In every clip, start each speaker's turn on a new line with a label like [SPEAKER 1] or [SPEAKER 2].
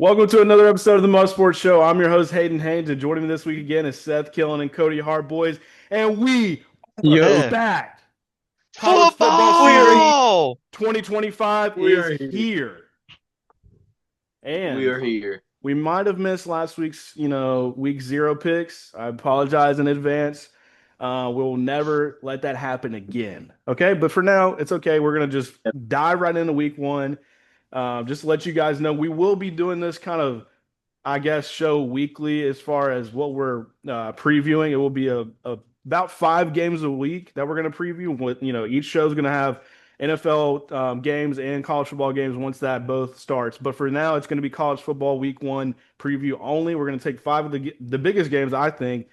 [SPEAKER 1] Welcome to another episode of the Muffed Sports Show. I'm your host, Hayden Haynes, and joining me this week again is Seth Killen and Cody Hart, boys. And we are
[SPEAKER 2] Yo,
[SPEAKER 3] Yeah.
[SPEAKER 1] back. College football
[SPEAKER 2] we are
[SPEAKER 1] season
[SPEAKER 2] he-
[SPEAKER 3] Football!
[SPEAKER 1] 2025
[SPEAKER 2] we
[SPEAKER 1] is
[SPEAKER 2] are here.
[SPEAKER 1] here.
[SPEAKER 2] We
[SPEAKER 1] And
[SPEAKER 2] are here.
[SPEAKER 1] we might have missed last week's, week zero picks. I apologize in advance. We'll never let that happen again. Okay. But for now, it's okay. We're going to just
[SPEAKER 2] Yep.
[SPEAKER 1] dive right into week one. Just to let you guys know, we will be doing this kind of show weekly as far as what we're previewing. It will be about 5 games a week that we're going to preview. With each show is going to have NFL games and college football games once that both starts. But for now, it's going to be college football week one preview only. We're going to take 5 of the biggest games, I think,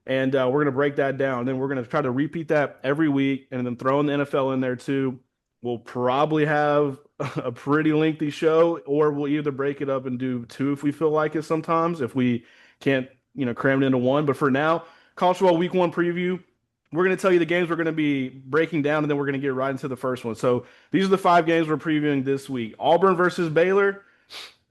[SPEAKER 1] and we're going to break that down. Then we're going to try to repeat that every week, and then throw in the NFL in there too. We'll probably have a pretty lengthy show, or we'll either break it up and do two if we feel like it sometimes, if we can't, cram it into one. But for now, college football week one preview. We're going to tell you the games we're going to be breaking down, and then we're going to get right into the first one. So these are the 5 games we're previewing this week. Auburn versus Baylor.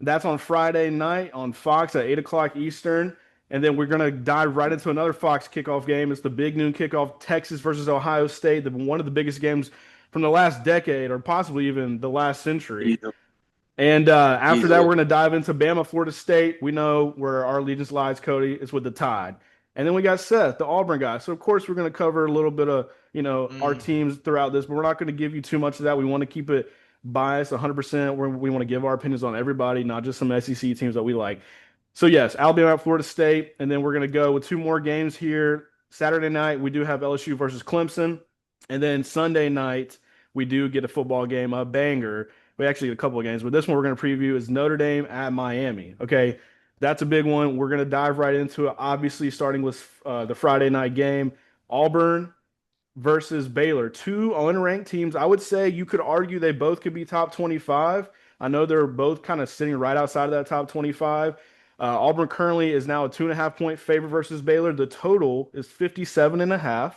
[SPEAKER 1] That's on Friday night on Fox at 8 o'clock Eastern. And then we're going to dive right into another Fox kickoff game. It's the big noon kickoff, Texas versus Ohio State, one of the biggest games from the last decade or possibly even the last century.
[SPEAKER 2] Easily.
[SPEAKER 1] And after that, we're
[SPEAKER 2] Easily.
[SPEAKER 1] going to dive into Bama, Florida State. We know where our allegiance lies, Cody. It's with the Tide. And then we got Seth, the Auburn guy. So, of course, we're going to cover a little bit of, our
[SPEAKER 3] Mm.
[SPEAKER 1] teams throughout this, but we're not going to give you too much of that. We want to keep it biased 100%. We want to give our opinions on everybody, not just some SEC teams that we like. So, yes, Alabama at Florida State. And then we're going to go with 2 more games here. Saturday night, we do have LSU versus Clemson. And then Sunday night, we do get a football game, a banger. We actually get a couple of games, but this one we're going to preview is Notre Dame at Miami. Okay, that's a big one. We're going to dive right into it. Obviously, starting with the Friday night game, Auburn versus Baylor, two unranked teams. I would say you could argue they both could be top 25. I know they're both kind of sitting right outside of that top 25. Auburn currently is now a 2.5 point favorite versus Baylor. The total is 57.5.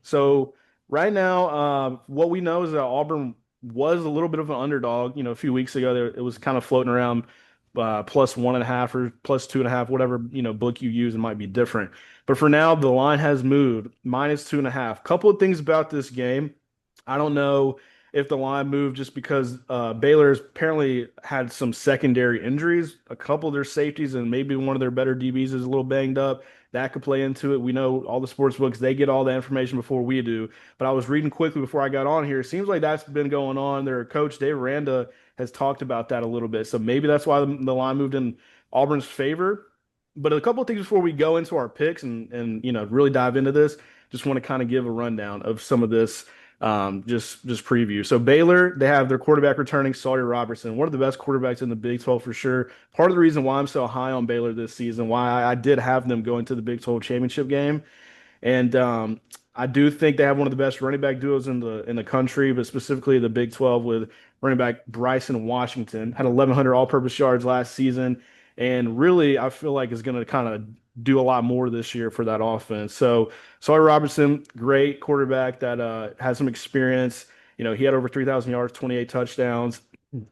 [SPEAKER 1] So right now, what we know is that Auburn was a little bit of an underdog. A few weeks ago, it was kind of floating around +1.5 or +2.5, whatever book you use. It might be different. But for now, the line has moved -2.5. Couple of things about this game. I don't know if the line moved just because Baylor's apparently had some secondary injuries. A couple of their safeties and maybe one of their better DBs is a little banged up. That could play into it. We know all the sports books, they get all the information before we do. But I was reading quickly before I got on here. It seems like that's been going on. Their coach, Dave Aranda, has talked about that a little bit. So maybe that's why the line moved in Auburn's favor. But a couple of things before we go into our picks and really dive into this, just want to kind of give a rundown of some of this just preview. So Baylor, they have their quarterback returning, Sawyer Robertson, one of the best quarterbacks in the Big 12 for sure. Part of the reason why I'm so high on Baylor this season, why I did have them going to the Big 12 championship game. And I do think they have one of the best running back duos in the country, but specifically the Big 12 with running back Bryson Washington. Had 1,100 all-purpose yards last season, and really I feel like is going to kind of do a lot more this year for that offense. So Sawyer Robertson, great quarterback that has some experience. He had over 3,000 yards, 28 touchdowns.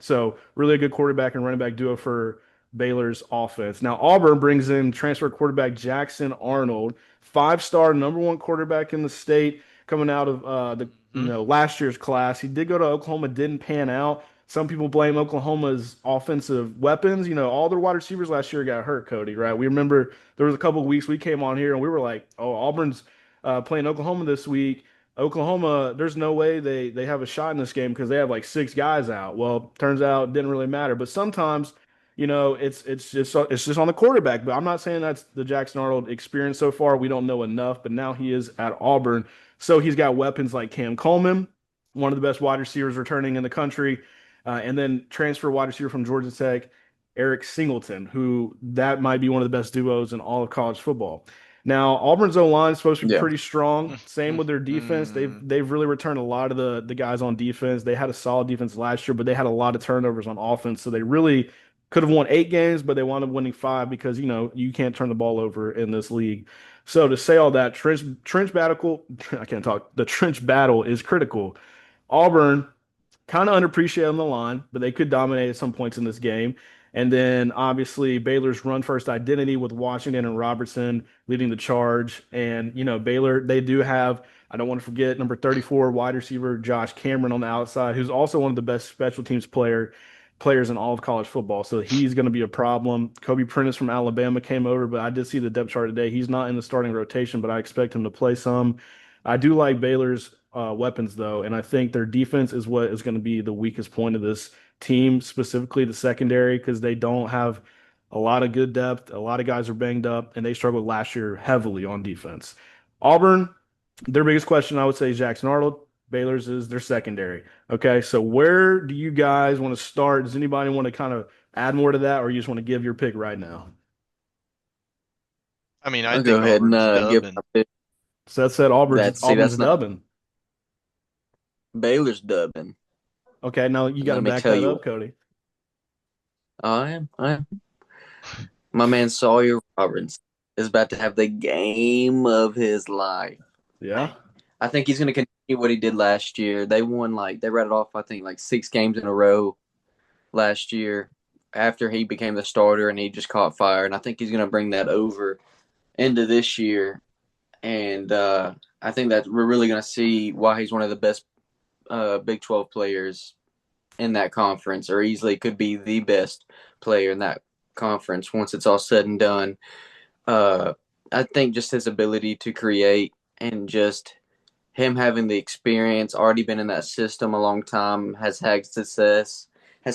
[SPEAKER 1] So really a good quarterback and running back duo for Baylor's offense. Now Auburn brings in transfer quarterback Jackson Arnold, five-star number one quarterback in the state coming out of the
[SPEAKER 3] Mm.
[SPEAKER 1] last year's class. He did go to Oklahoma, didn't pan out. Some people blame Oklahoma's offensive weapons. All their wide receivers last year got hurt, Cody, right? We remember there was a couple of weeks we came on here and we were like, oh, Auburn's playing Oklahoma this week. Oklahoma, there's no way they have a shot in this game because they have like 6 guys out. Well, turns out it didn't really matter. But sometimes, it's just on the quarterback. But I'm not saying that's the Jackson Arnold experience so far. We don't know enough, but now he is at Auburn. So he's got weapons like Cam Coleman, one of the best wide receivers returning in the country, and then transfer wide receiver from Georgia Tech, Eric Singleton, who that might be one of the best duos in all of college football. Now, Auburn's O line is supposed to be
[SPEAKER 2] Yeah.
[SPEAKER 1] pretty strong.
[SPEAKER 3] Mm.
[SPEAKER 1] Same
[SPEAKER 3] Mm.
[SPEAKER 1] with their defense. They've
[SPEAKER 3] Mm.
[SPEAKER 1] they've really returned a lot of the guys on defense. They had a solid defense last year, but they had a lot of turnovers on offense. So they really could have won 8 games, but they wound up winning 5 because you can't turn the ball over in this league. So to say all that, trench battle, I can't talk. The trench battle is critical. Auburn kind of underappreciated on the line, but they could dominate at some points in this game. And then obviously Baylor's run first identity with Washington and Robertson leading the charge. And, Baylor, they do have, I don't want to forget, number 34 wide receiver Josh Cameron on the outside, who's also one of the best special teams players in all of college football. So he's going to be a problem. Kobe Prentice from Alabama came over, but I did see the depth chart today. He's not in the starting rotation, but I expect him to play some. I do like Baylor's weapons though, and I think their defense is what is going to be the weakest point of this team, specifically the secondary, because they don't have a lot of good depth. A lot of guys are banged up, and they struggled last year heavily on defense. Auburn, their biggest question, I would say, is Jackson Arnold. Baylor's is their secondary. Okay, so where do you guys want to start? Does anybody want to kind of add more to that, or you just want to give your pick right now?
[SPEAKER 2] I mean, I
[SPEAKER 3] I'll go
[SPEAKER 2] think
[SPEAKER 3] ahead and
[SPEAKER 2] Auburn's
[SPEAKER 3] give
[SPEAKER 2] dubbing.
[SPEAKER 3] my pick.
[SPEAKER 1] So that said, Auburn's
[SPEAKER 3] That's not
[SPEAKER 1] dubbing.
[SPEAKER 3] Baylor's dubbing.
[SPEAKER 1] Okay, now you got to
[SPEAKER 3] Let me
[SPEAKER 1] back
[SPEAKER 3] tell
[SPEAKER 1] that
[SPEAKER 3] you
[SPEAKER 1] up,
[SPEAKER 3] what.
[SPEAKER 1] Cody.
[SPEAKER 3] I am. My man Sawyer Roberts is about to have the game of his life.
[SPEAKER 1] Yeah.
[SPEAKER 3] I think he's going to continue what he did last year. They won they rattled off I think like 6 games in a row last year after he became the starter and he just caught fire. And I think he's going to bring that over into this year. And I think that we're really going to see why he's one of the best Big 12 players in that conference, or easily could be the best player in that conference once it's all said and done. Uh, I think just his ability to create and just him having the experience, already been in that system a long time, has had success in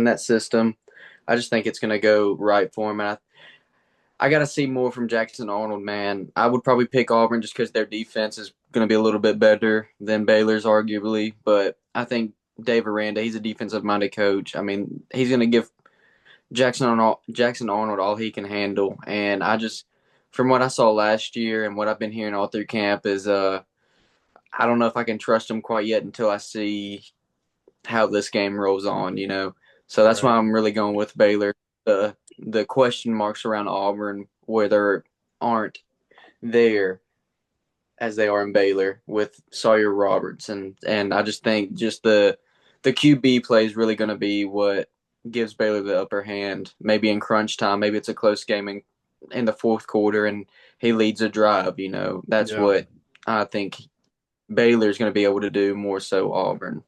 [SPEAKER 3] that system. I just think it's going to go right for him, and I got to see more from Jackson Arnold, man. I would probably pick Auburn just because their defense is going to be a little bit better than Baylor's, arguably. But I think Dave Aranda, he's a defensive minded coach. I mean, he's going to give Jackson Arnold all he can handle. And from what I saw last year and what I've been hearing all through camp, is I don't know if I can trust him quite yet until I see how this game rolls on. So that's why
[SPEAKER 1] Right.
[SPEAKER 3] I'm really going with Baylor. The question marks around Auburn whether aren't there as they are in Baylor with Sawyer Roberts, and I just think just the QB play is really going to be what gives Baylor the upper hand. Maybe in crunch time, maybe it's a close game in the fourth quarter, and he leads a drive. That's
[SPEAKER 1] Yeah.
[SPEAKER 3] what I think Baylor's going to be able to do more so Auburn.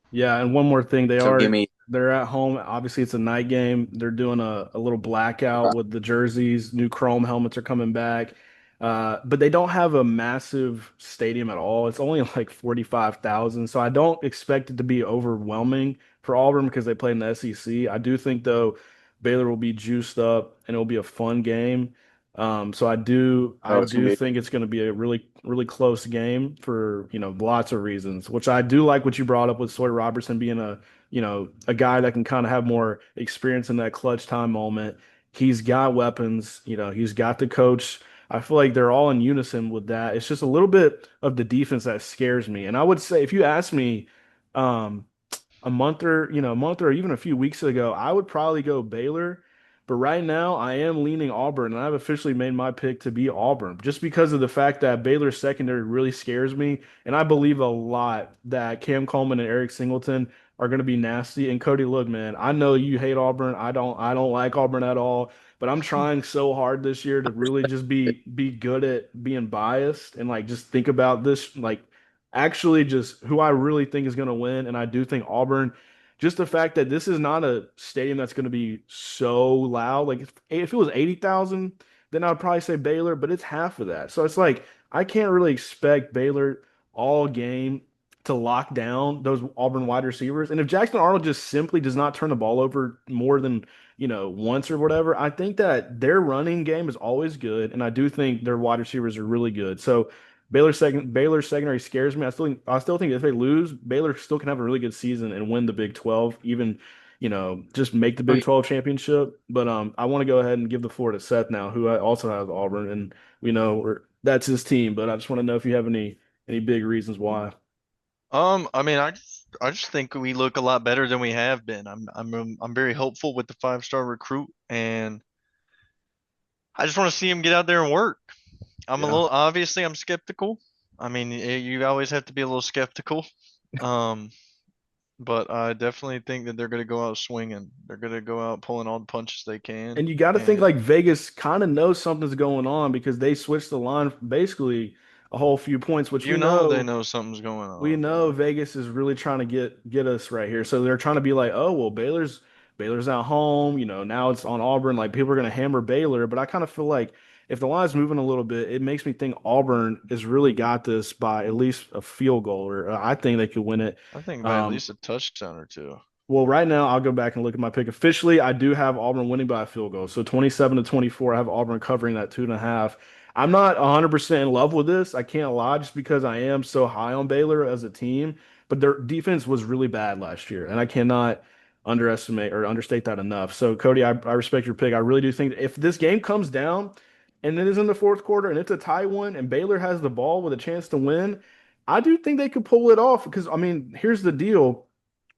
[SPEAKER 1] Yeah, and one more thing,
[SPEAKER 3] So give me
[SPEAKER 1] they're at home. Obviously, it's a night game. They're doing a little blackout with the jerseys. New chrome helmets are coming back. But they don't have a massive stadium at all. It's only like 45,000. So I don't expect it to be overwhelming for Auburn because they play in the SEC. I do think though Baylor will be juiced up and it'll be a fun game. So I
[SPEAKER 3] oh, it's going
[SPEAKER 1] do
[SPEAKER 3] to be
[SPEAKER 1] think it's going to be a really, really close game for, lots of reasons, which I do like what you brought up with Sawyer Robertson being a guy that can kind of have more experience in that clutch time moment. He's got weapons, he's got the coach. I feel like they're all in unison with that. It's just a little bit of the defense that scares me. And I would say if you ask me, um, a month or even a few weeks ago, I would probably go Baylor. But right now, I am leaning Auburn, and I've officially made my pick to be Auburn just because of the fact that Baylor's secondary really scares me. And I believe a lot that Cam Coleman and Eric Singleton are going to be nasty. And Cody, look, man, I know you hate Auburn. I don't like Auburn at all. But I'm trying so hard this year to really just be good at being biased and like just think about this like actually just who I really think is going to win. And I do think Auburn, just the fact that this is not a stadium that's going to be so loud. Like if it was 80,000, then I'd probably say Baylor, but it's half of that. So it's like I can't really expect Baylor all game to lock down those Auburn wide receivers. And if Jackson Arnold just simply does not turn the ball over more than, once or whatever, I think that their running game is always good. And I do think their wide receivers are really good. So Baylor secondary scares me. I still think if they lose, Baylor still can have a really good season and win the Big 12, even, just make the
[SPEAKER 3] oh,
[SPEAKER 1] Big 12 championship. But I want to go ahead and give the floor to Seth now, who also has Auburn, and we know that's his team. But I just want to know if you have any big reasons why.
[SPEAKER 2] I mean, I just think we look a lot better than we have been. I'm very hopeful with the 5-star recruit, and I just want to see him get out there and work.
[SPEAKER 1] Yeah.
[SPEAKER 2] Obviously I'm skeptical. I mean, you always have to be a little skeptical. Um, but I definitely think that they're going to go out swinging. They're going to go out pulling all the punches they can.
[SPEAKER 1] And you got to think
[SPEAKER 2] And
[SPEAKER 1] like Vegas kind of knows something's going on because they switched the line basically a whole few points, which
[SPEAKER 2] you know they know something's going
[SPEAKER 1] we
[SPEAKER 2] on,
[SPEAKER 1] know
[SPEAKER 2] man.
[SPEAKER 1] Vegas is really trying to get us right here. So they're trying to be like, oh well, Baylor's at home. Now it's on Auburn. Like people are gonna hammer Baylor, but I kind of feel like if the line's moving a little bit, it makes me think Auburn has really got this by at least a field goal, or I think they could win it.
[SPEAKER 2] I think by at
[SPEAKER 1] Um,
[SPEAKER 2] least a touchdown or two.
[SPEAKER 1] well, right now I'll go back and look at my pick. Officially, I do have Auburn winning by a field goal. So 27-24, I have Auburn covering that 2.5. I'm not 100% in love with this. I can't lie just because I am so high on Baylor as a team, but their defense was really bad last year, and I cannot underestimate or understate that enough. So Cody, I respect your pick. I really do think if this game comes down and it is in the fourth quarter and it's a tie one and Baylor has the ball with a chance to win, I do think they could pull it off because I mean, here's the deal.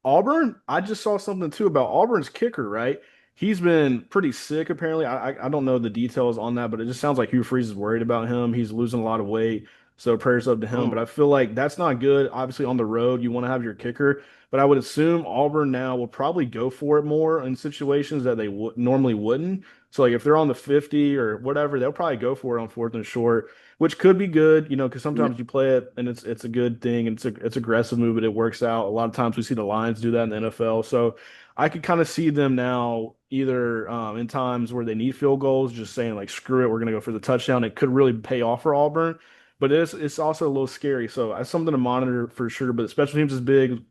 [SPEAKER 1] Auburn, I just saw something too about Auburn's kicker, right? He's been pretty sick apparently. I don't know the details on that, but it just sounds like Hugh Freeze is worried about him. He's losing a lot of weight, so prayers up to him. But
[SPEAKER 2] Ooh,
[SPEAKER 1] I feel like that's not good. Obviously, on the road, you want to have your kicker, but I would assume Auburn now will probably go for it more in situations that they would normally wouldn't. So like if they're on the 50 or whatever, they'll probably go for it on fourth and short, which could be good, because
[SPEAKER 3] Yeah.
[SPEAKER 1] sometimes you play it and it's a good thing and it's aggressive move and it works out. A lot of times we see the Lions do that in the NFL. So I could kind of see them now either in times where they need field goals, just saying like screw it, we're gonna go for the touchdown. It could really pay off for Auburn, but it's also a little scary. So it's something to monitor for sure. But special teams is big.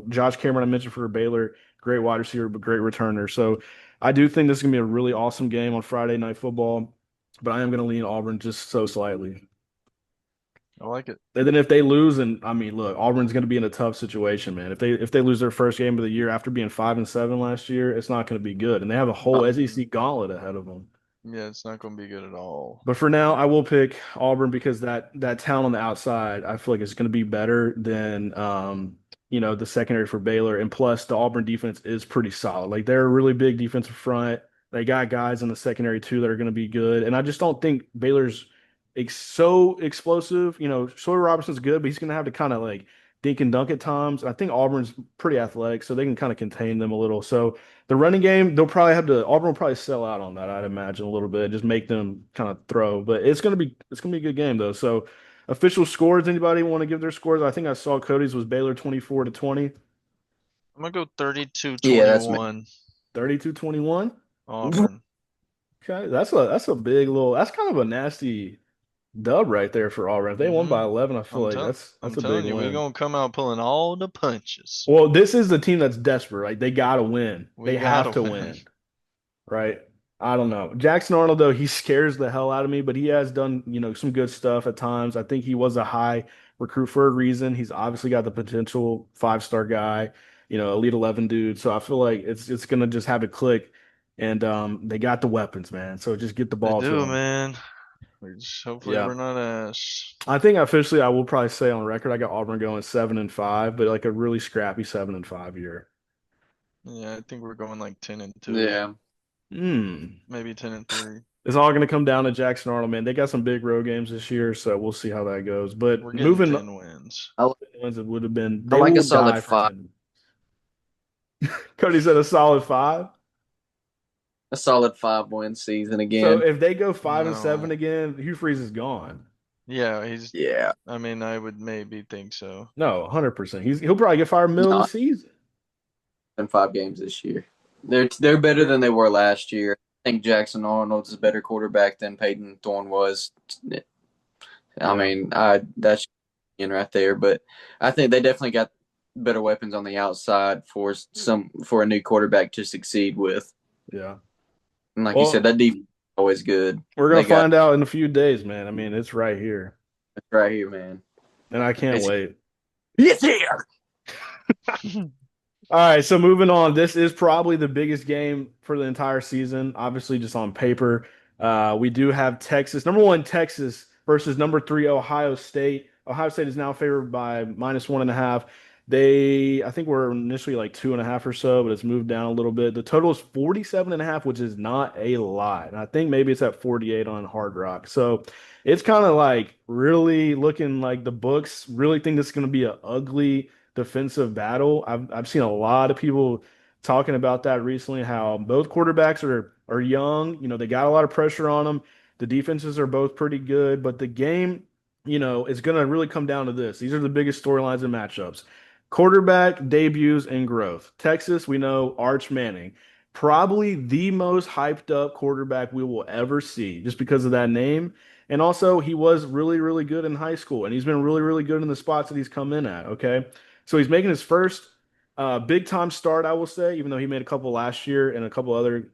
[SPEAKER 1] Josh Cameron I mentioned for Baylor, great wide receiver, but great returner. So I do think this is gonna be a really awesome game on Friday Night Football, but I am gonna lean Auburn just so slightly.
[SPEAKER 2] I like it.
[SPEAKER 1] And then if they lose, and I mean, look, Auburn's going to be in a tough situation, man. If they lose their first game of the year after being 5-7 last year, it's not going to be good. And they have a whole
[SPEAKER 2] Mm,
[SPEAKER 1] SEC gauntlet ahead of them.
[SPEAKER 2] yeah, it's not going to be good at all.
[SPEAKER 1] But for now, I will pick Auburn because that talent on the outside, I feel like it's going to be better than the secondary for Baylor. And plus, the Auburn defense is pretty solid. Like they're a really big defensive front. They got guys in the secondary too that are going to be good. And I just don't think Baylor's so explosive. Sawyer Robertson's good, but he's going to have to kind of like dink and dunk at times. I think Auburn's pretty athletic, so they can kind of contain them a little. So the running game, Auburn will probably sell out on that, I'd imagine a little bit, just make them kind of throw. But it's gonna be a good game though. So official scores, anybody want to give their scores? I think I saw Cody's was Baylor 24-20,
[SPEAKER 2] I'm going to go
[SPEAKER 3] Yeah, that's me.
[SPEAKER 2] 32-21
[SPEAKER 1] 32-21.
[SPEAKER 2] Auburn.
[SPEAKER 1] Okay, that's a big little that's kind of a nasty dub right there for Auburn. If they won
[SPEAKER 2] hmm
[SPEAKER 1] by 11, I feel
[SPEAKER 2] I'm
[SPEAKER 1] like
[SPEAKER 2] tell
[SPEAKER 1] that's
[SPEAKER 2] I'm
[SPEAKER 1] a big
[SPEAKER 2] telling you, we're
[SPEAKER 1] win.
[SPEAKER 2] going to come out pulling all the punches.
[SPEAKER 1] Well, this is the team that's desperate, right? They gotta win.
[SPEAKER 2] We
[SPEAKER 1] They
[SPEAKER 2] got
[SPEAKER 1] have
[SPEAKER 2] to
[SPEAKER 1] to
[SPEAKER 2] win.
[SPEAKER 1] win. Right? I don't know. Jackson Arnold, though, he scares the hell out of me, but he has done, some good stuff at times. I think he was a high recruit for a reason. He's obviously got the potential five-star guy, Elite 11 dude. So I feel like it's gonna just have to click. And they got the weapons, man. So just get the
[SPEAKER 2] They
[SPEAKER 1] ball to
[SPEAKER 2] do,
[SPEAKER 1] them.
[SPEAKER 2] man. Hopefully
[SPEAKER 1] Yeah.
[SPEAKER 2] we're not ass.
[SPEAKER 1] I think officially I will probably say on record I got Auburn going 7-5, but like a really scrappy 7-5 year.
[SPEAKER 2] Yeah, I think we're going like 10-2,
[SPEAKER 3] Yeah.
[SPEAKER 1] Hmm.
[SPEAKER 2] maybe 10-3.
[SPEAKER 1] It's all going to come down to Jackson Arnold, man. They got some big road games this year, so we'll see how that goes.
[SPEAKER 2] We're
[SPEAKER 1] But
[SPEAKER 2] getting
[SPEAKER 1] moving
[SPEAKER 2] 10 wins.
[SPEAKER 3] I,
[SPEAKER 1] ones it would have been,
[SPEAKER 3] I
[SPEAKER 1] they
[SPEAKER 3] like a
[SPEAKER 1] will
[SPEAKER 3] solid
[SPEAKER 1] die for
[SPEAKER 3] five.
[SPEAKER 1] 10. Cody said a solid 5.
[SPEAKER 3] A solid 5-win season
[SPEAKER 1] So
[SPEAKER 3] again.
[SPEAKER 1] if they go 5-7
[SPEAKER 2] No.
[SPEAKER 1] again, Hugh Freeze is gone.
[SPEAKER 2] Yeah,
[SPEAKER 3] Yeah.
[SPEAKER 2] I mean, I would maybe think so.
[SPEAKER 1] No, 100%. He'll probably get fired middle of the
[SPEAKER 3] Not
[SPEAKER 1] season.
[SPEAKER 3] in 5 games this year. They're better than they were last year. I think Jackson Arnold's a better quarterback than Peyton Thorne was. I
[SPEAKER 1] Yeah,
[SPEAKER 3] mean, that's in right there, but I think they definitely got better weapons on the outside for a new quarterback to succeed with.
[SPEAKER 1] yeah.
[SPEAKER 3] And like you said,
[SPEAKER 1] Well,
[SPEAKER 3] that defense is always good.
[SPEAKER 1] we're gonna
[SPEAKER 3] They got
[SPEAKER 1] find out in a few days, man. I mean, it's right here,
[SPEAKER 3] it right here, man.
[SPEAKER 1] and I can't
[SPEAKER 3] It's
[SPEAKER 1] wait.
[SPEAKER 3] it's here.
[SPEAKER 1] All right, so moving on. This is probably the biggest game for the entire season, obviously, just on paper. We do have Texas, number one, Texas versus number three, Ohio State. Ohio State is now favored by -1.5. I think, were initially like 2.5 or so, but it's moved down a little bit. The total is 47.5, which is not a lot. And I think maybe it's at 48 on Hard Rock. So it's kind of like really looking like the books really think this is going to be an ugly defensive battle. I've seen a lot of people talking about that recently, how both quarterbacks are young. They got a lot of pressure on them. The defenses are both pretty good, but the game, is going to really come down to this. These are the biggest storylines and matchups. Quarterback debuts and growth. Texas, we know Arch Manning, probably the most hyped up quarterback we will ever see just because of that name. And also, he was really, really good in high school, and he's been really, really good in the spots that he's come in at. Okay. So he's making his first big time start, I will say, even though he made a couple last year and a couple other,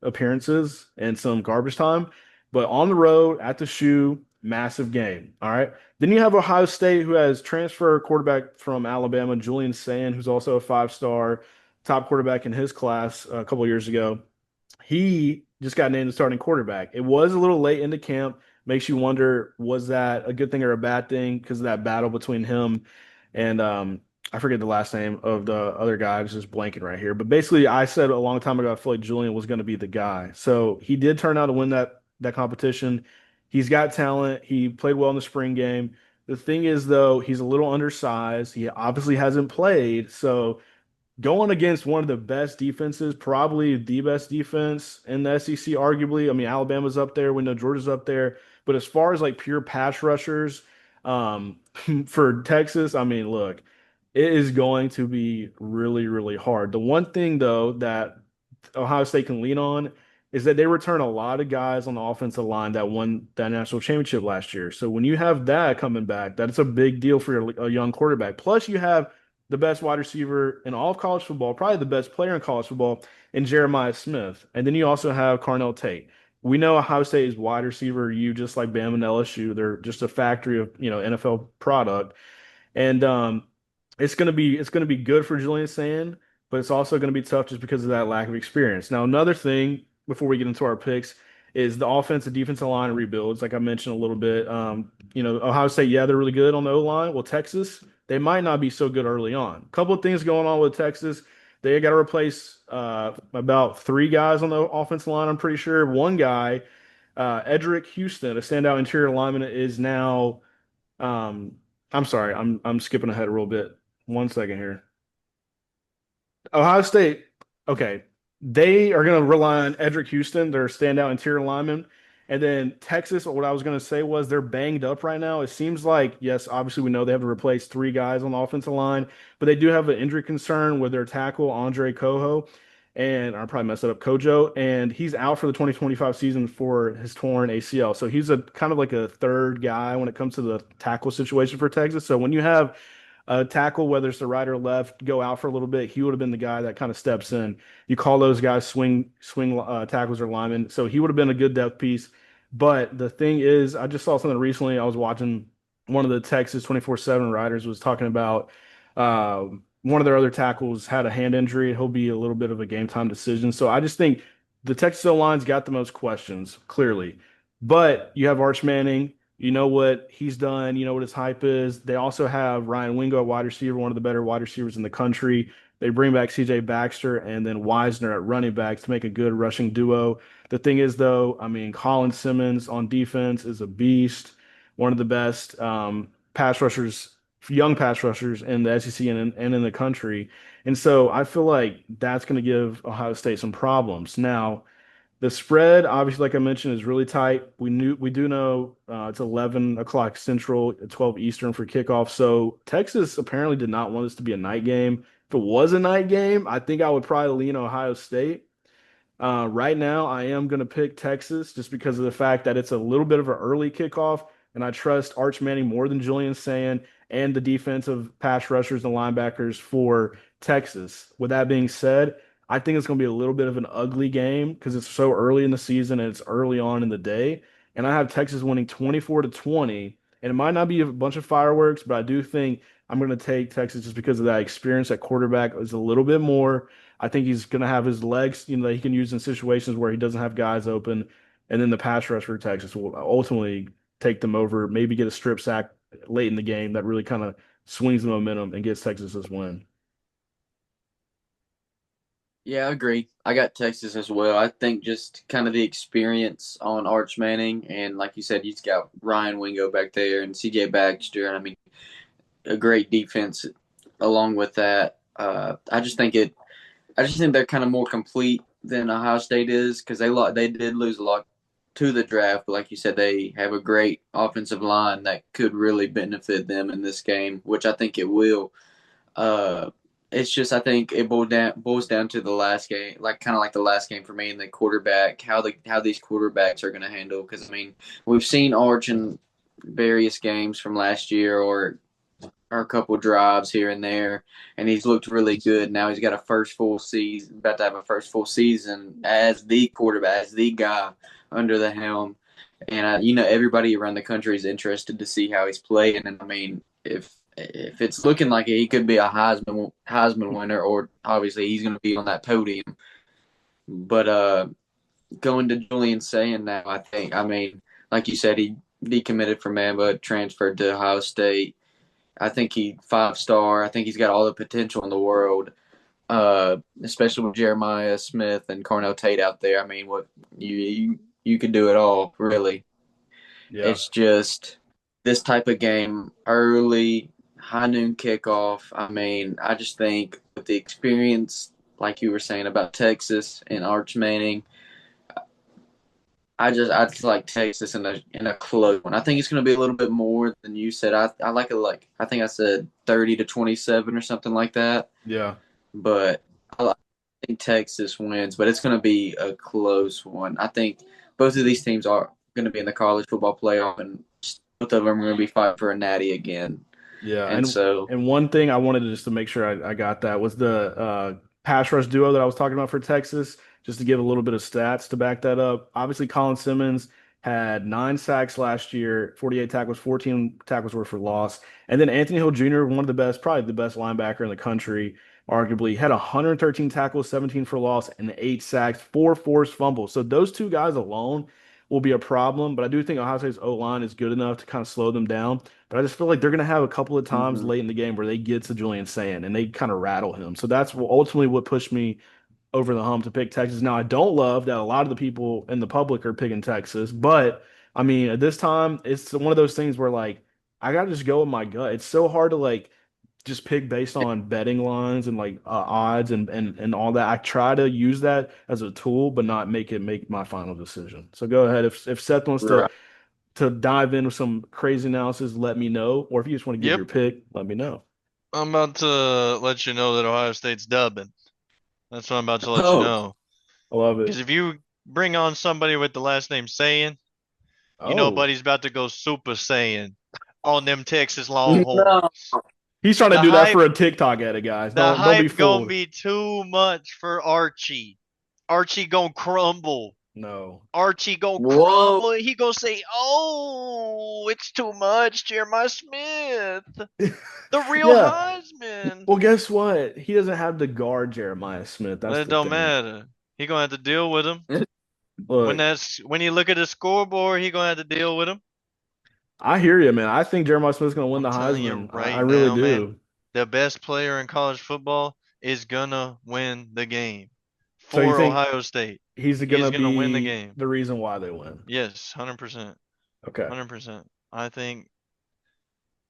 [SPEAKER 1] appearances and some garbage time. But on the road at the shoe, massive game. All right. Then you have Ohio State, who has transfer quarterback from Alabama, Julian Sand, who's also a 5-star top quarterback in his class a couple years ago. He just got named the starting quarterback. It was a little late into camp. Makes you wonder, was that a good thing or a bad thing because of that battle between him and I forget the last name of the other guy. I was just blanking right here. But basically, I said a long time ago I feel like Julian was going to be the guy. So he did turn out to win that competition. He's got talent. He played well in the spring game. The thing is, though, he's a little undersized. He obviously hasn't played, so going against one of the best defenses, probably the best defense in the SEC, arguably. I mean, Alabama's up there. We know Georgia's up there. But as far as like pure pass rushers, um, for Texas, I mean, look, it is going to be really, really hard. The one thing, though, that Ohio State can lean on is that they return a lot of guys on the offensive line that won that national championship last year. So when you have that coming back, that's a big deal for a young quarterback. Plus, you have the best wide receiver in all of college football, probably the best player in college football, in Jeremiah Smith. And then you also have Carnell Tate. We know Ohio State is wide receiver, you just like Bama and LSU. They're just a factory of, NFL product. And it's gonna be good for Julian Sand, but it's also gonna be tough just because of that lack of experience. Now, another thing before we get into our picks is the offensive defensive line rebuilds, like I mentioned a little bit. Ohio State, yeah, they're really good on the O line. Well, Texas, they might not be so good early on. A couple of things going on with Texas. They got to replace about three guys on the offensive line, I'm pretty sure. One guy, Edric Houston, a standout interior lineman, is now um, I'm sorry, I'm skipping ahead a little bit. One second here. Ohio State, okay, they are going to rely on Edric Houston, their standout interior lineman. And then Texas, what I was going to say was they're banged up right now. It seems like, yes, obviously we know they have to replace three guys on the offensive line, but they do have an injury concern with their tackle, Andre Coho, and I probably messed it up, Kojo, and he's out for the 2025 season for his torn ACL. So he's a kind of like a third guy when it comes to the tackle situation for Texas. So when you have tackle, whether it's the right or left, go out for a little bit, he would have been the guy that kind of steps in. You call those guys swing tackles or linemen, so he would have been a good depth piece. But the thing is, I just saw something recently. I was watching one of the Texas 24/7 writers was talking about uh, one of their other tackles had a hand injury. He'll be a little bit of a game time decision. So I just think the Texas O-line's got the most questions, clearly. But you have Arch Manning. You know what he's done. You know what his hype is. They also have Ryan Wingo, a wide receiver, one of the better wide receivers in the country. They bring back CJ Baxter and then Wisner at running backs to make a good rushing duo. The thing is, though, I mean, Colin Simmons on defense is a beast, one of the best pass rushers, young pass rushers in the SEC and in the country. And so I feel like that's going to give Ohio State some problems. Now, the spread, obviously, like I mentioned, is really tight. We do know it's 11 o'clock Central, 12 Eastern for kickoff. So Texas apparently did not want this to be a night game. If it was a night game, I think I would probably lean Ohio State. Right now, I am going to pick Texas just because of the fact that it's a little bit of an early kickoff, and I trust Arch Manning more than Julian Sand and the defensive pass rushers and linebackers for Texas. With that being said, I think it's going to be a little bit of an ugly game because it's so early in the season and it's early on in the day. And I have Texas winning 24-20. And it might not be a bunch of fireworks, but I do think I'm going to take Texas just because of that experience at quarterback is a little bit more. I think he's going to have his legs, that he can use in situations where he doesn't have guys open. And then the pass rush for Texas will ultimately take them over, maybe get a strip sack late in the game that really kind of swings the momentum and gets Texas this win.
[SPEAKER 3] Yeah, I agree. I got Texas as well. I think just kind of the experience on Arch Manning, and like you said, he's got Ryan Wingo back there and CJ Baxter, and I mean a great defense. along with that, I just think they're kind of more complete than Ohio State is because they did lose a lot to the draft, but like you said, they have a great offensive line that could really benefit them in this game, which I think it will. Uh, it's just I think it boils down to the last game, like kind of like the last game for me and the quarterback, how these quarterbacks are going to handle. Because I mean, we've seen Arch in various games from last year or a couple drives here and there, and he's looked really good. Now he's got a first full season, about to have a first full season as the quarterback, as the guy under the helm. And everybody around the country is interested to see how he's playing. And I mean, if it's looking like he could be a Heisman winner, or obviously he's going to be on that podium. But going to Julian saying now, I mean, like you said, he decommitted from Bama, transferred to Ohio State. I think he 5-star. I think he's got all the potential in the world, especially with Jeremiah Smith and Cornell Tate out there. I mean, what you could do it all, really.
[SPEAKER 1] Yeah.
[SPEAKER 3] It's just this type of game, early, high noon kickoff. I mean, I just think with the experience, like you were saying about Texas and Arch Manning, I just like Texas in a close one. I think it's going to be a little bit more than you said. I like it like I think I said 30-27 or something like that.
[SPEAKER 1] Yeah.
[SPEAKER 3] But I think Texas wins, but it's going to be a close one. I think both of these teams are going to be in the college football playoff, and both of them are going to be fighting for a natty again.
[SPEAKER 1] Yeah,
[SPEAKER 3] And so,
[SPEAKER 1] and one thing I wanted to just to make sure I got that was the pass rush duo that I was talking about for Texas, just to give a little bit of stats to back that up. Obviously, Colin Simmons had 9 sacks last year, 48 tackles, 14 tackles were for loss. And then Anthony Hill Jr., one of the best, probably the best linebacker in the country, arguably, had 113 tackles, 17 for loss, and 8 sacks, 4 forced fumbles. So those two guys alone will be a problem. But I do think Ohio State's O-line is good enough to kind of slow them down. But I just feel like they're going to have a couple of times
[SPEAKER 3] mhm.
[SPEAKER 1] late in the game where they get to Julian Sand and they kind of rattle him. So that's ultimately what pushed me over the hump to pick Texas. Now, I don't love that a lot of the people in the public are picking Texas, but I mean, at this time, it's one of those things where like I gotta just go with my gut. It's so hard to like just pick based on betting lines and like odds and all that. I try to use that as a tool, but not make it make my final decision. So go ahead. If Seth wants
[SPEAKER 3] Right.
[SPEAKER 1] to dive into some crazy analysis, let me know. Or if you just want to give
[SPEAKER 2] Yep.
[SPEAKER 1] your pick, let me know.
[SPEAKER 2] I'm about to let you know that Ohio State's dubbing. That's what I'm about to let you
[SPEAKER 3] Oh,
[SPEAKER 2] know.
[SPEAKER 1] I love it.
[SPEAKER 2] Because if you bring on somebody with the last name Saiyan, you know
[SPEAKER 1] Oh,
[SPEAKER 2] buddy's about to go Super Saiyan on them Texas
[SPEAKER 3] no.
[SPEAKER 2] Longhorns.
[SPEAKER 1] he's trying to
[SPEAKER 2] The
[SPEAKER 1] do that
[SPEAKER 2] hype,
[SPEAKER 1] for a TikTok edit, guys.
[SPEAKER 2] the
[SPEAKER 1] Don't be
[SPEAKER 2] hype gonna
[SPEAKER 1] fooled.
[SPEAKER 2] be too much for Archie. Archie gonna crumble.
[SPEAKER 1] No.
[SPEAKER 2] Archie gonna
[SPEAKER 3] Whoa.
[SPEAKER 2] crumble. He gonna say, "Oh, it's too much, Jeremiah Smith, the real
[SPEAKER 1] Yeah.
[SPEAKER 2] Heisman."
[SPEAKER 1] Well, guess what? He doesn't have to guard Jeremiah Smith.
[SPEAKER 2] But
[SPEAKER 1] That's
[SPEAKER 2] it
[SPEAKER 1] the
[SPEAKER 2] don't
[SPEAKER 1] thing.
[SPEAKER 2] matter. He gonna have to deal with him.
[SPEAKER 1] Look,
[SPEAKER 2] When you look at the scoreboard, he gonna have to deal with him.
[SPEAKER 1] I hear you, man. I think Jeremiah Smith's going to win
[SPEAKER 2] I'm
[SPEAKER 1] the
[SPEAKER 2] telling you
[SPEAKER 1] Heisman. I
[SPEAKER 2] right
[SPEAKER 1] really
[SPEAKER 2] now, man,
[SPEAKER 1] do.
[SPEAKER 2] the best player in college football is gonna win the game
[SPEAKER 1] So you
[SPEAKER 2] for
[SPEAKER 1] think
[SPEAKER 2] Ohio State.
[SPEAKER 1] he's
[SPEAKER 2] He
[SPEAKER 1] going
[SPEAKER 2] is
[SPEAKER 1] to
[SPEAKER 2] gonna win the
[SPEAKER 1] be
[SPEAKER 2] game.
[SPEAKER 1] the reason why they win?
[SPEAKER 2] Yes, 100%.
[SPEAKER 1] Okay.
[SPEAKER 2] 100%. I think,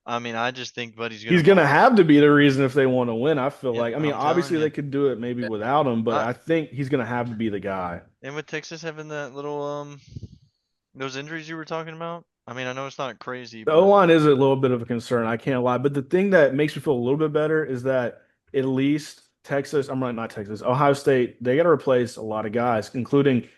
[SPEAKER 2] I mean, I just think Buddy's gonna
[SPEAKER 1] He's going to
[SPEAKER 2] ball.
[SPEAKER 1] have to be the reason if they want to win. I feel
[SPEAKER 2] Yep,
[SPEAKER 1] like, I mean,
[SPEAKER 2] I'm telling
[SPEAKER 1] obviously
[SPEAKER 2] you.
[SPEAKER 1] they could do it maybe without him, but
[SPEAKER 2] I
[SPEAKER 1] I think he's going to have to be the guy.
[SPEAKER 2] and with Texas having that little those injuries you were talking about. I mean, I know it's not crazy,
[SPEAKER 1] The O
[SPEAKER 2] but
[SPEAKER 1] line is a little bit of a concern. I can't lie. But the thing that makes me feel a little bit better is that at least Texas, I'm right, not Texas, Ohio State, they got to replace a lot of guys, including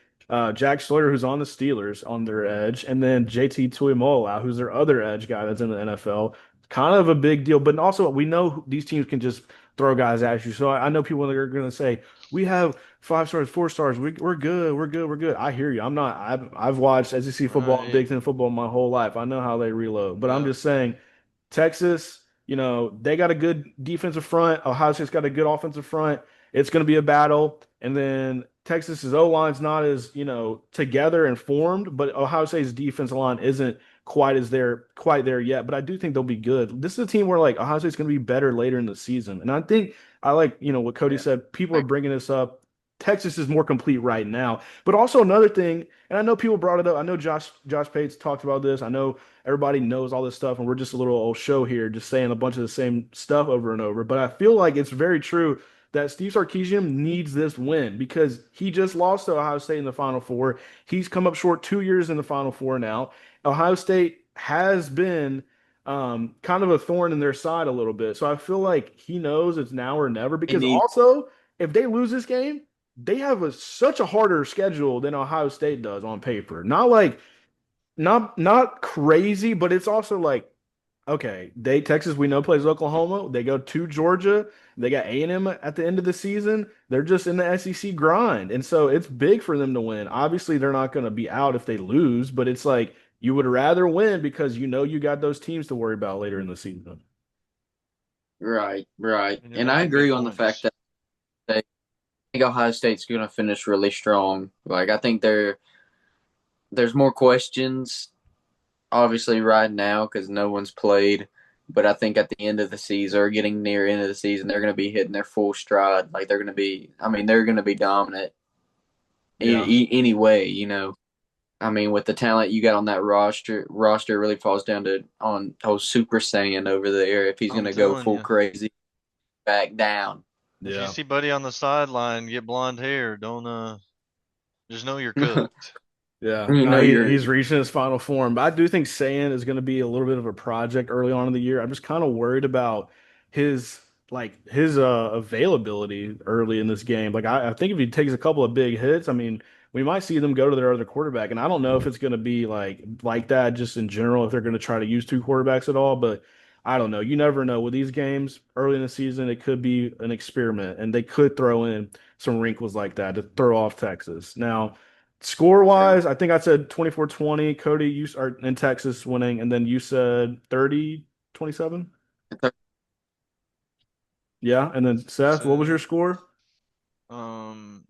[SPEAKER 1] Jack Slater, who's on the Steelers on their edge, and then JT Tuimoloau, who's their other edge guy that's in the NFL. Kind of a big deal. But also, we know these teams can just throw guys at you. So I know people that are going to say, we have 5 stars, 4 stars. We're good. We're good. We're good. I hear you. I'm not. I've watched SEC football and
[SPEAKER 2] right,
[SPEAKER 1] Big Ten football my whole life. I know how they reload. But I'm
[SPEAKER 2] yeah,
[SPEAKER 1] just saying, Texas, they got a good defensive front. Ohio State's got a good offensive front. It's going to be a battle. And then Texas's O line's not as together and formed, but Ohio State's defensive line isn't quite there yet. But I do think they'll be good. This is a team where like Ohio State's going to be better later in the season. And I think I like what Cody
[SPEAKER 3] Yeah.
[SPEAKER 1] said. People are bringing this up. Texas is more complete right now. But also another thing, and I know people brought it up. I know Josh Pates talked about this. I know everybody knows all this stuff, and we're just a little old show here, just saying a bunch of the same stuff over and over. But I feel like it's very true that Steve Sarkisian needs this win because he just lost to Ohio State in the Final Four. He's come up short 2 years in the Final Four now. Ohio State has been kind of a thorn in their side a little bit. So I feel like he knows it's now or never
[SPEAKER 3] He
[SPEAKER 1] because
[SPEAKER 3] needs
[SPEAKER 1] also if they lose this game, they have such a harder schedule than Ohio State does on paper. Not like not crazy, but it's also like okay, they Texas we know plays Oklahoma. They go to Georgia. They got A&M at the end of the season. They're just in the SEC grind, and so it's big for them to win. Obviously, they're not going to be out if they lose, but it's like you would rather win because you know you got those teams to worry about later in the season.
[SPEAKER 3] right, right,
[SPEAKER 2] And you're
[SPEAKER 3] and I
[SPEAKER 2] making
[SPEAKER 3] agree
[SPEAKER 2] big
[SPEAKER 3] on the fact
[SPEAKER 2] points.
[SPEAKER 3] that I think Ohio State's going to finish really strong. Like I think there's more questions obviously right now because no one's played. But I think at the end of the season or getting near end of the season, they're going to be hitting their full stride. Like they're going to be, I mean, they're going to be dominant
[SPEAKER 1] Yeah.
[SPEAKER 3] anyway. I mean, with the talent you got on that roster really falls down to on old Super Saiyan over there. If he's going
[SPEAKER 2] I'm
[SPEAKER 3] to go
[SPEAKER 2] telling
[SPEAKER 3] full
[SPEAKER 2] you,
[SPEAKER 3] crazy, back down.
[SPEAKER 2] if you
[SPEAKER 1] Yeah.
[SPEAKER 2] see Buddy on the sideline get blonde hair, don't just know you're cooked.
[SPEAKER 1] Yeah,
[SPEAKER 3] You
[SPEAKER 1] no,
[SPEAKER 3] know you're
[SPEAKER 1] he's reaching his final form, but I do think Saiyan is going to be a little bit of a project early on in the year. I'm just kind of worried about his his availability early in this game. Like I think if he takes a couple of big hits, I mean, we might see them go to their other quarterback, and I don't know if it's going to be like that just in general if they're going to try to use two quarterbacks at all. But I don't know. You never know with these games early in the season. It could be an experiment, and they could throw in some wrinkles like that to throw off Texas now. Score
[SPEAKER 3] yeah.
[SPEAKER 1] wise, I think I said 24-20. Cody, you are in Texas winning, and then you said 30-27. Yeah, and then Seth, what was your
[SPEAKER 2] So,
[SPEAKER 1] score?
[SPEAKER 2] um,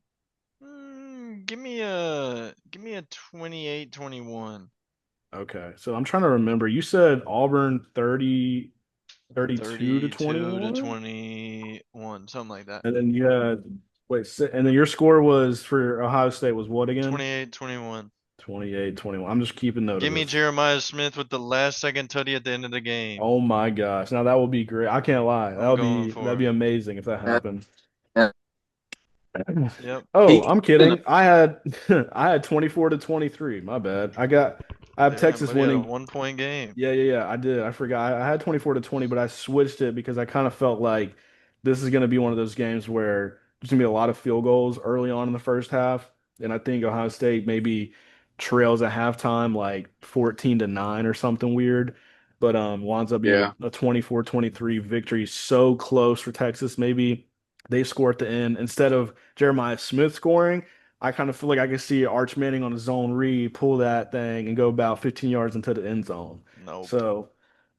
[SPEAKER 2] give me a 28-21.
[SPEAKER 1] Okay, so I'm trying to remember. You said Auburn 30, 32 to
[SPEAKER 2] 32 to
[SPEAKER 1] 21,
[SPEAKER 2] 21, something like that.
[SPEAKER 1] and then you had and then your score was for Ohio State was what again?
[SPEAKER 2] 28-21.
[SPEAKER 1] 28-21. I'm just keeping note of
[SPEAKER 2] Give me
[SPEAKER 1] this.
[SPEAKER 2] Jeremiah Smith with the last second tutty at the end of the game.
[SPEAKER 1] Oh my gosh. Now that would be great. I can't lie.
[SPEAKER 2] I'm going
[SPEAKER 1] That'd
[SPEAKER 2] for
[SPEAKER 1] be
[SPEAKER 2] it.
[SPEAKER 1] amazing if that
[SPEAKER 3] Yeah,
[SPEAKER 1] happened.
[SPEAKER 3] yeah.
[SPEAKER 2] Yep.
[SPEAKER 1] Oh,
[SPEAKER 3] He
[SPEAKER 1] I'm kidding. I had I had 24-23. My bad. I have
[SPEAKER 2] Damn,
[SPEAKER 1] Texas
[SPEAKER 2] but he had a
[SPEAKER 1] winning.
[SPEAKER 2] 1 point game.
[SPEAKER 1] Yeah. I did. I forgot. I had 24-20, but I switched it because I kind of felt like this is going to be one of those games where there's going to be a lot of field goals early on in the first half, and I think Ohio State maybe trails at halftime like 14-9 or something weird, but winds up being
[SPEAKER 3] yeah,
[SPEAKER 1] a 24-23 victory so close for Texas. Maybe they score at the end instead of Jeremiah Smith scoring. I kind of feel like I can see Arch Manning on a zone read, pull that thing, and go about 15 yards into the end zone.
[SPEAKER 2] Nope.
[SPEAKER 1] So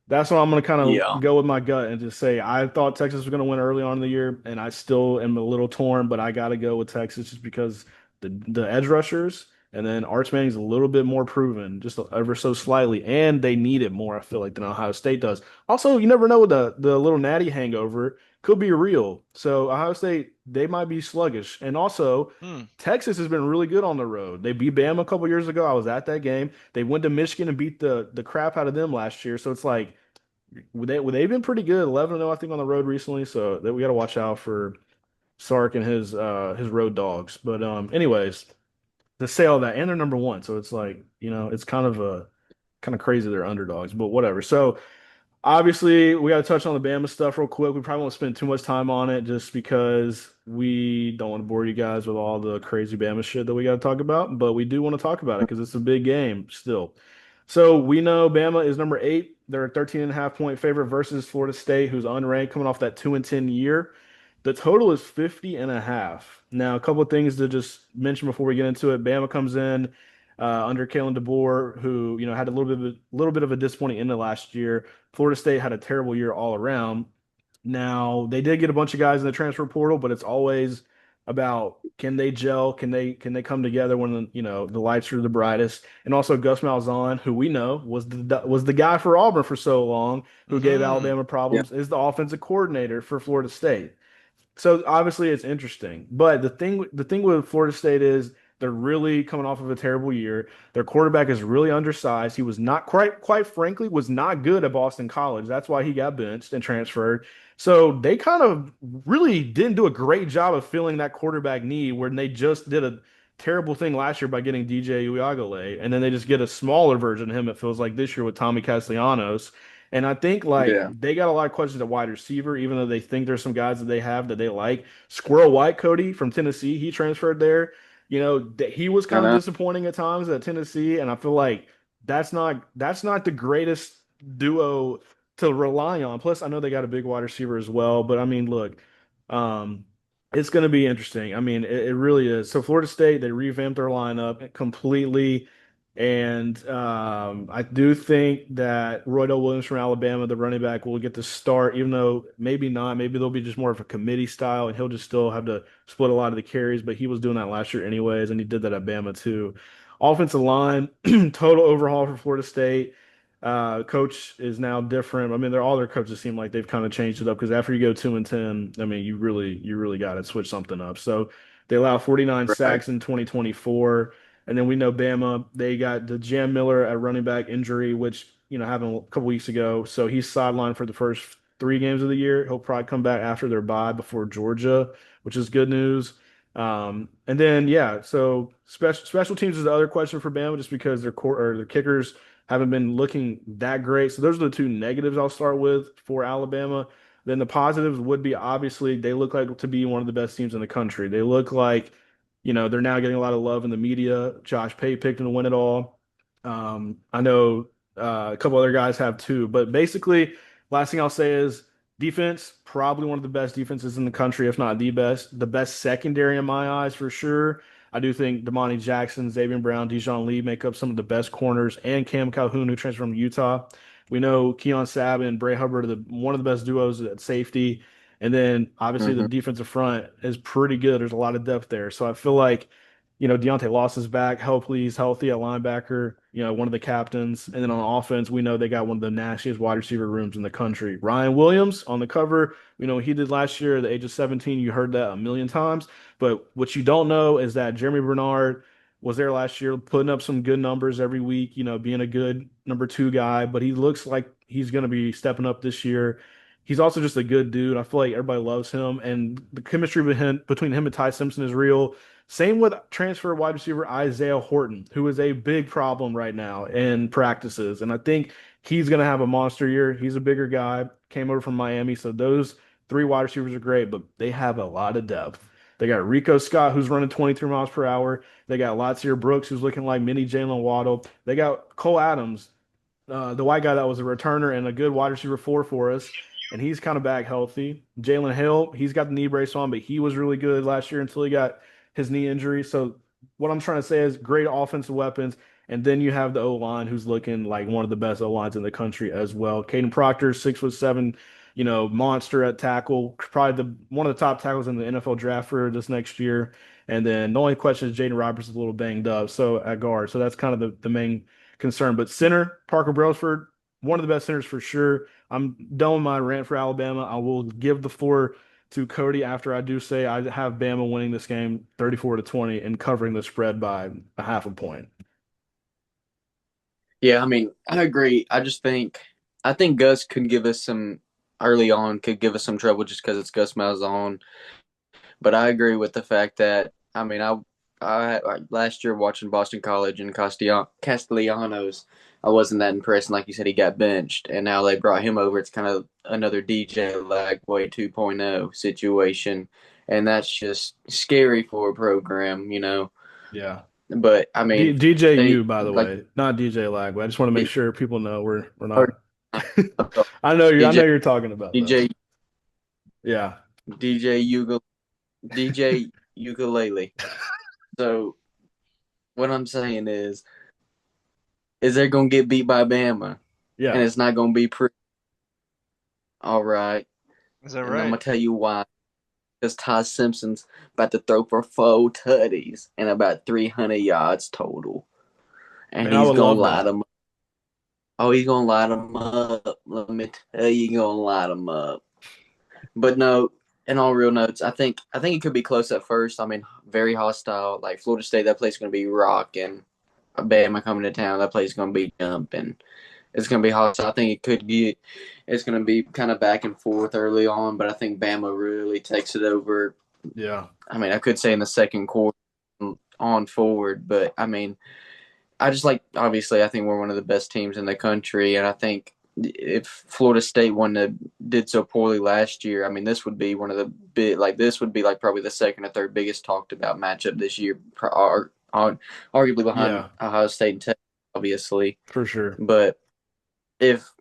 [SPEAKER 1] that's why I'm going to kind
[SPEAKER 3] yeah,
[SPEAKER 1] of go with my gut and just say I thought Texas was going to win early on in the year, and I still am a little torn, but I got to go with Texas just because the edge rushers and then Arch Manning's a little bit more proven, just ever so slightly, and they need it more. I feel like than Ohio State does. Also, you never know the little natty hangover could be real. So Ohio State they might be sluggish, and also.
[SPEAKER 2] Hmm.
[SPEAKER 1] Texas has been really good on the road. They beat Bama a couple years ago. I was at that game. They went to Michigan and beat the crap out of them last year. So it's like they've been pretty good. 11-0 I think on the road recently. So that we got to watch out for Sark and his road dogs. But anyways, to say all that and they're number one. So it's like, it's kind of crazy they're underdogs, but whatever. So obviously, we got to touch on the Bama stuff real quick. We probably won't spend too much time on it just because we don't want to bore you guys with all the crazy Bama shit that we got to talk about. But we do want to talk about it because it's a big game still. So we know Bama is number 8. They're a 13.5 point favorite versus Florida State, who's unranked coming off that 2-10 year. The total is 50.5. Now, a couple of things to just mention before we get into it. Bama comes in under Kalen DeBoer, who had a little bit of a disappointing end of last year. Florida State had a terrible year all around. Now they did get a bunch of guys in the transfer portal, but it's always about can they gel, can they come together when the lights are the brightest. And also Gus Malzahn, who we know was the guy for Auburn for so long, who gave
[SPEAKER 2] Mm-hmm.
[SPEAKER 1] Alabama
[SPEAKER 3] yeah,
[SPEAKER 1] problems, is the offensive coordinator for Florida State. So obviously it's interesting, but the thing with Florida State is they're really coming off of a terrible year. Their quarterback is really undersized. He was not quite frankly was not good at Boston College. That's why he got benched and transferred. So they kind of really didn't do a great job of filling that quarterback need when they just did a terrible thing last year by getting DJ Uyagale, and then they just get a smaller version of him, it feels like this year with Tommy Castellanos. And I think like
[SPEAKER 3] Yeah.
[SPEAKER 1] they got a lot of questions at wide receiver, even though they think there's some guys that they have that they like. Squirrel White, Cody from Tennessee, he transferred there. He was
[SPEAKER 3] I
[SPEAKER 1] kind of
[SPEAKER 3] know.
[SPEAKER 1] disappointing at times at Tennessee, and I feel like that's not the greatest duo to rely on. Plus, I know they got a big wide receiver as well, but I mean, look, um, it's going to be interesting. I mean, it really is. So Florida State, they revamped their lineup completely. And I do think that Roydell Williams from Alabama, the running back, will get the start, even though maybe not. Maybe they'll be just more of a committee style, and he'll just still have to split a lot of the carries. But he was doing that last year anyways, and he did that at Bama too. Offensive line, total overhaul for Florida State. Coach is now different. I mean, all their coaches seem like they've kind of changed it up because after you go 2-10, I mean, you really got to switch something up. So they allow 49
[SPEAKER 3] Right.
[SPEAKER 1] sacks in 2024. And then we know Bama, they got the Jam Miller at running back injury, which, happened a couple weeks ago. So he's sidelined for the first 3 games of the year. He'll probably come back after their bye before Georgia, which is good news. And then, yeah, so special teams is the other question for Bama just because their kickers haven't been looking that great. So those are the two negatives I'll start with for Alabama. Then the positives would be obviously they look like to be one of the best teams in the country. They look like they're now getting a lot of love in the media. Josh Pate picked them to win it all. I know a couple other guys have too, but basically, last thing I'll say is defense, probably one of the best defenses in the country, if not the best. The best secondary in my eyes for sure. I do think Damani Jackson, Xavier Brown, Dijon Lee make up some of the best corners, and Cam Calhoun, who transferred from Utah. We know Keon Sabb and Bray Hubbard are one of the best duos at safety. And then obviously the
[SPEAKER 3] Hmm.
[SPEAKER 1] defensive front is pretty good. There's a lot of depth there. So I feel like, Deontay Lawson is back. Hopefully he's healthy at linebacker, one of the captains. And then on offense, we know they got one of the nastiest wide receiver rooms in the country. Ryan Williams on the cover, he did last year at the age of 17. You heard that a million times. But what you don't know is that Jeremy Bernard was there last year, putting up some good numbers every week, being a good number two guy. But he looks like he's going to be stepping up this year. He's also just a good dude. I feel like everybody loves him, and the chemistry between him and Ty Simpson is real. Same with transfer wide receiver Isaiah Horton, who is a big problem right now in practices. And I think he's going to have a monster year. He's a bigger guy, came over from Miami. So those three wide receivers are great, but they have a lot of depth. They got Rico Scott, who's running 23 miles per hour. They got Latsier Brooks, who's looking like mini Jalen Waddle. They got Cole Adams, the white guy that was a returner and a good wide receiver for us, and he's kind of back healthy. Jalen Hill, he's got the knee brace on, but he was really good last year until he got his knee injury. So what I'm trying to say is great offensive weapons, and then you have the O line who's looking like one of the best O lines in the country as well. Caden Proctor, 6'7", monster at tackle, probably the one of the top tackles in the NFL draft for this next year. And then the only question is Jaden Roberts is a little banged up, so at guard. So that's kind of the main concern. But center, Parker Brailsford, one of the best centers for sure. I'm done with my rant for Alabama. I will give the floor to Cody after I do say I have Bama winning this game 34-20 and covering the spread by a half a point.
[SPEAKER 3] Yeah, I mean, I agree. I think Gus could give us some early on, could give us some trouble just because it's Gus Malzahn. But I agree with the fact that I mean, I last year watching Boston College and Castellanos, I wasn't that impressed. And like you said, he got benched, and now they brought him over. It's kind of another DJ Lagway 2.0 situation, and that's just scary for a program.
[SPEAKER 1] Yeah.
[SPEAKER 3] But I mean, they
[SPEAKER 1] DJU, by the
[SPEAKER 3] like
[SPEAKER 1] way, not DJ Lag, but I just want to make sure people know we're
[SPEAKER 3] or
[SPEAKER 1] not. I know
[SPEAKER 3] DJ
[SPEAKER 1] you're talking about though.
[SPEAKER 3] DJ
[SPEAKER 1] Yeah.
[SPEAKER 3] DJ DJ ukulele. So what I'm saying is they're gonna get beat by Bama, and
[SPEAKER 1] Yeah.
[SPEAKER 3] it's not gonna be pretty. All right,
[SPEAKER 2] Is that
[SPEAKER 3] and I'm
[SPEAKER 2] right?
[SPEAKER 3] gonna tell you why. Because Ty Simpson's about to throw for 4 tutties and about 300 yards total, and
[SPEAKER 1] Man, I
[SPEAKER 3] he's
[SPEAKER 1] would
[SPEAKER 3] gonna
[SPEAKER 1] love
[SPEAKER 3] light
[SPEAKER 1] that.
[SPEAKER 3] them. Oh, he's gonna light them up. Let me tell you, he's gonna light them up. But no. in all real notes, I think it could be close at first. I mean, very hostile. Like Florida State, that place is going to be rocking. Bama coming to town, that place is going to be jumping. It's going to be hostile. I think it's going to be kind of back and forth early on, but I think Bama really takes it over.
[SPEAKER 1] Yeah.
[SPEAKER 3] I mean, I could say in the second quarter on forward, but I mean, I just like obviously I think we're one of the best teams in the country, and I think if Florida State did so poorly last year, I mean this would be one of the big like this would be like probably the second or third biggest talked about matchup this year, arguably behind
[SPEAKER 1] Yeah,
[SPEAKER 3] Ohio State and Texas, obviously.
[SPEAKER 1] for sure.
[SPEAKER 3] But if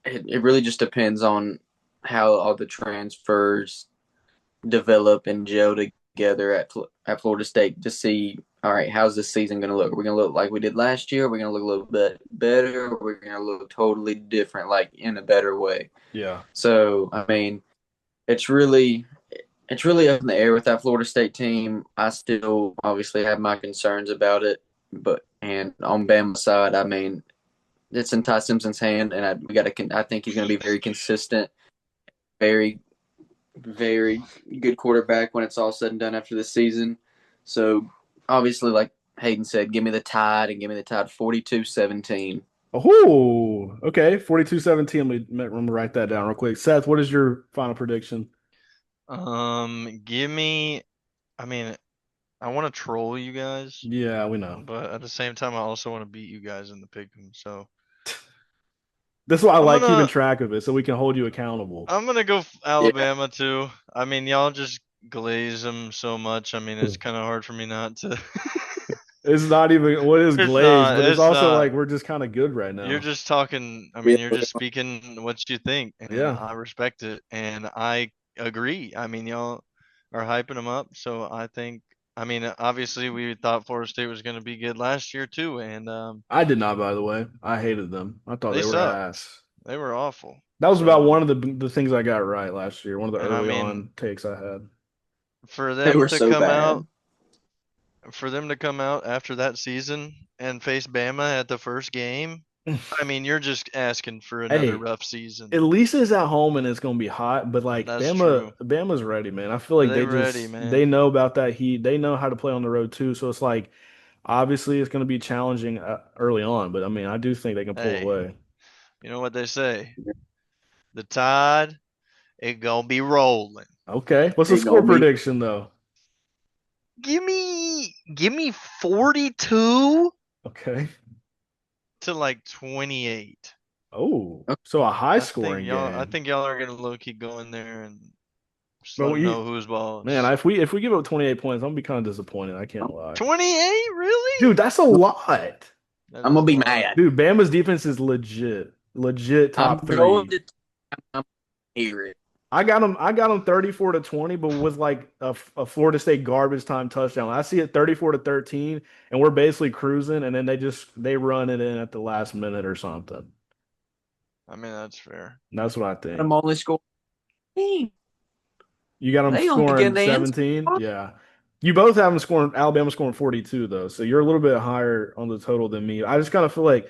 [SPEAKER 3] it really just depends on how all the transfers develop and gel together at Florida State to see, all right, how's this season going to look? Are we going to look like we did last year? Are we going to look a little bit better? Or are we going to look totally different, like in a better way?
[SPEAKER 1] Yeah.
[SPEAKER 3] So, I mean, it's really up in the air with that Florida State team. I still obviously have my concerns about it, but and on Bama's side, I mean, it's in Ty Simpson's hand, and I think he's going to be very consistent, very very good quarterback when it's all said and done after the season. So obviously, like Hayden said, give me the Tide and give me the Tide 42-17.
[SPEAKER 1] Oh, okay. 42-17. Let me write that down real quick. Seth, what is your final prediction?
[SPEAKER 2] Give me. I mean, I want to troll you guys,
[SPEAKER 1] Yeah, we know.
[SPEAKER 2] but at the same time, I also want to beat you guys in the pick'em. So
[SPEAKER 1] That's why I
[SPEAKER 2] I'm
[SPEAKER 1] like keeping
[SPEAKER 2] gonna
[SPEAKER 1] track of it so we can hold you accountable.
[SPEAKER 2] I'm gonna go
[SPEAKER 3] Yeah,
[SPEAKER 2] Alabama too. I mean, y'all just glaze them so much. I mean, it's kind of hard for me not to.
[SPEAKER 1] It's not even what is
[SPEAKER 2] It's
[SPEAKER 1] glazed,
[SPEAKER 2] not.
[SPEAKER 1] but it's
[SPEAKER 2] It's
[SPEAKER 1] also
[SPEAKER 2] not.
[SPEAKER 1] like we're just kind of good right
[SPEAKER 2] You're
[SPEAKER 1] now.
[SPEAKER 2] just talking. I
[SPEAKER 3] yeah,
[SPEAKER 2] mean, you're just speaking what you think, and
[SPEAKER 1] Yeah.
[SPEAKER 2] I respect it, and I agree. I mean, y'all are hyping them up, so I think. I mean, obviously, we thought Florida State was going to be good last year too, and
[SPEAKER 1] I did not, by the way. I hated them. I thought
[SPEAKER 2] they
[SPEAKER 1] they were
[SPEAKER 2] suck.
[SPEAKER 1] ass.
[SPEAKER 2] They were awful.
[SPEAKER 1] That was about
[SPEAKER 2] So,
[SPEAKER 1] one of the things I got right last year. One of the
[SPEAKER 2] and I
[SPEAKER 1] early
[SPEAKER 2] mean,
[SPEAKER 1] on takes I had.
[SPEAKER 2] for
[SPEAKER 3] they
[SPEAKER 2] them
[SPEAKER 3] were
[SPEAKER 2] to
[SPEAKER 3] so
[SPEAKER 2] come
[SPEAKER 3] bad.
[SPEAKER 2] out, for them to come out after that season and face Bama at the first game, I mean, you're just asking for another
[SPEAKER 1] Hey,
[SPEAKER 2] rough season.
[SPEAKER 1] at least it's at home and it's gonna be hot. But like
[SPEAKER 2] That's true.
[SPEAKER 1] Bama's ready, man. I feel like
[SPEAKER 2] They ready,
[SPEAKER 1] they
[SPEAKER 2] man.
[SPEAKER 1] know about that heat. They know how to play on the road too. So it's like obviously it's gonna be challenging early on. But I mean, I do think they can pull
[SPEAKER 2] Hey,
[SPEAKER 1] away.
[SPEAKER 2] you know what they say? The tide, it gonna be rolling.
[SPEAKER 1] Okay, what's the
[SPEAKER 3] It
[SPEAKER 1] score
[SPEAKER 3] gonna be
[SPEAKER 1] prediction though?
[SPEAKER 2] Give me 42
[SPEAKER 1] Okay.
[SPEAKER 2] to like 28.
[SPEAKER 1] Oh, so a high scoring
[SPEAKER 2] I
[SPEAKER 1] game.
[SPEAKER 2] think y'all are gonna low key go in there and just
[SPEAKER 1] But
[SPEAKER 2] let them
[SPEAKER 1] we,
[SPEAKER 2] know who's
[SPEAKER 1] man,
[SPEAKER 2] boss.
[SPEAKER 1] if we give up 28 points, I'm gonna be kind of disappointed. I can't lie.
[SPEAKER 2] 28?
[SPEAKER 1] Dude,
[SPEAKER 2] Really?
[SPEAKER 1] that's a lot.
[SPEAKER 2] That
[SPEAKER 3] I'm
[SPEAKER 2] is a
[SPEAKER 3] gonna be
[SPEAKER 2] lot.
[SPEAKER 3] mad.
[SPEAKER 1] Dude, Bama's defense is legit. Legit
[SPEAKER 3] I'm
[SPEAKER 1] top
[SPEAKER 3] going
[SPEAKER 1] three.
[SPEAKER 3] to I'm hear it.
[SPEAKER 1] I got them 34-20, but with like a Florida State garbage time touchdown. I see it 34-13, and we're basically cruising, and then they run it in at the last minute or something.
[SPEAKER 2] I mean, that's fair.
[SPEAKER 1] That's what I think.
[SPEAKER 3] I'm only scoring.
[SPEAKER 1] You got them
[SPEAKER 3] They only get
[SPEAKER 1] scoring
[SPEAKER 3] the end.
[SPEAKER 1] 17? Yeah. You both have them scoring Alabama scoring 42 though. So you're a little bit higher on the total than me. I just kind of feel like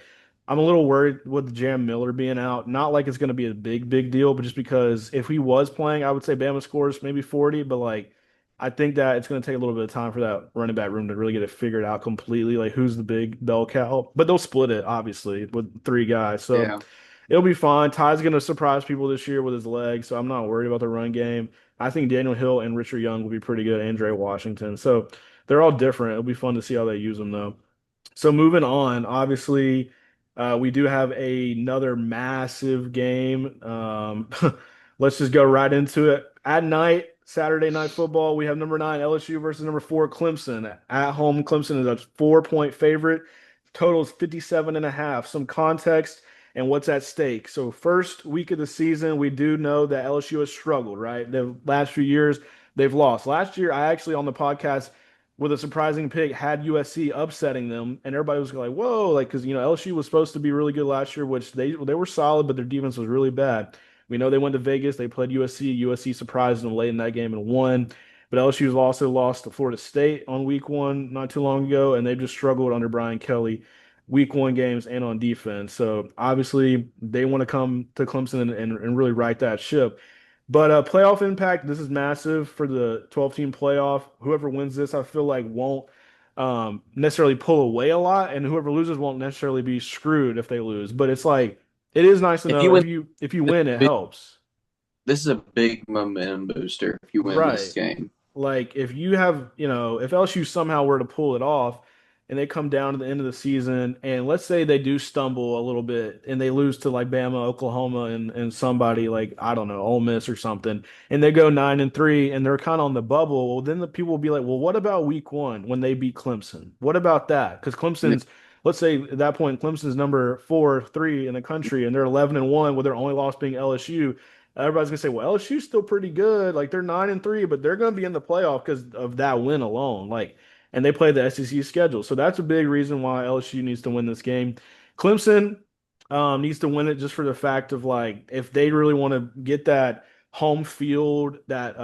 [SPEAKER 1] I'm a little worried with Jam Miller being out. Not like it's going to be a big deal, but just because if he was playing, I would say Bama scores maybe 40, but like I think that it's going to take a little bit of time for that running back room to really get it figured out completely, like who's the big bell cow. But they'll split it obviously with three guys. So
[SPEAKER 3] Yeah,
[SPEAKER 1] it'll be fine. Ty's going to surprise people this year with his legs, so I'm not worried about the run game. I think Daniel Hill and Richard Young will be pretty good, and Dre Washington. So they're all different. It'll be fun to see how they use them, though. So moving on, obviously, we do have another massive game. Let's just go right into it. At night, Saturday night football, we have number 9 LSU versus number 4 Clemson. At home, Clemson is a 4-point favorite. Total is 57 and a half. Some context and what's at stake. So first week of the season, we do know that LSU has struggled, right? The last few years, they've lost. Last year, I actually on the podcast with a surprising pick had USC upsetting them, and everybody was like, "Whoa!" Like because LSU was supposed to be really good last year, which they were solid, but their defense was really bad. We know they went to Vegas, they played USC. USC surprised them late in that game and won. But LSU's also lost to Florida State on week one not too long ago, and they've just struggled under Brian Kelly week one games and on defense. So obviously they want to come to Clemson and really right that ship. But playoff impact, this is massive for the 12-team playoff. Whoever wins this, I feel like won't necessarily pull away a lot, and whoever loses won't necessarily be screwed if they lose. But it's like it is nice to
[SPEAKER 3] If
[SPEAKER 1] know
[SPEAKER 3] you win,
[SPEAKER 1] if you win, it helps.
[SPEAKER 3] this is a big momentum booster if you win this
[SPEAKER 1] Right.
[SPEAKER 3] game.
[SPEAKER 1] Like if you have, if LSU somehow were to pull it off and they come down to the end of the season and let's say they do stumble a little bit and they lose to like Bama, Oklahoma and somebody like I don't know, Ole Miss or something, and they go 9-3 and they're kind of on the bubble, well then the people will be like, "Well, what about week 1 when they beat Clemson? What about that?" Cuz Clemson's let's say at that point Clemson's number 4, 3 in the country and they're 11-1 with their only loss being LSU. Everybody's gonna say, well, LSU's still pretty good. Like they're 9-3, but they're gonna be in the playoff because of that win alone. Like, and they play the SEC schedule, so that's a big reason why LSU needs to win this game. Clemson needs to win it just for the fact of like if they really want to get that home field, that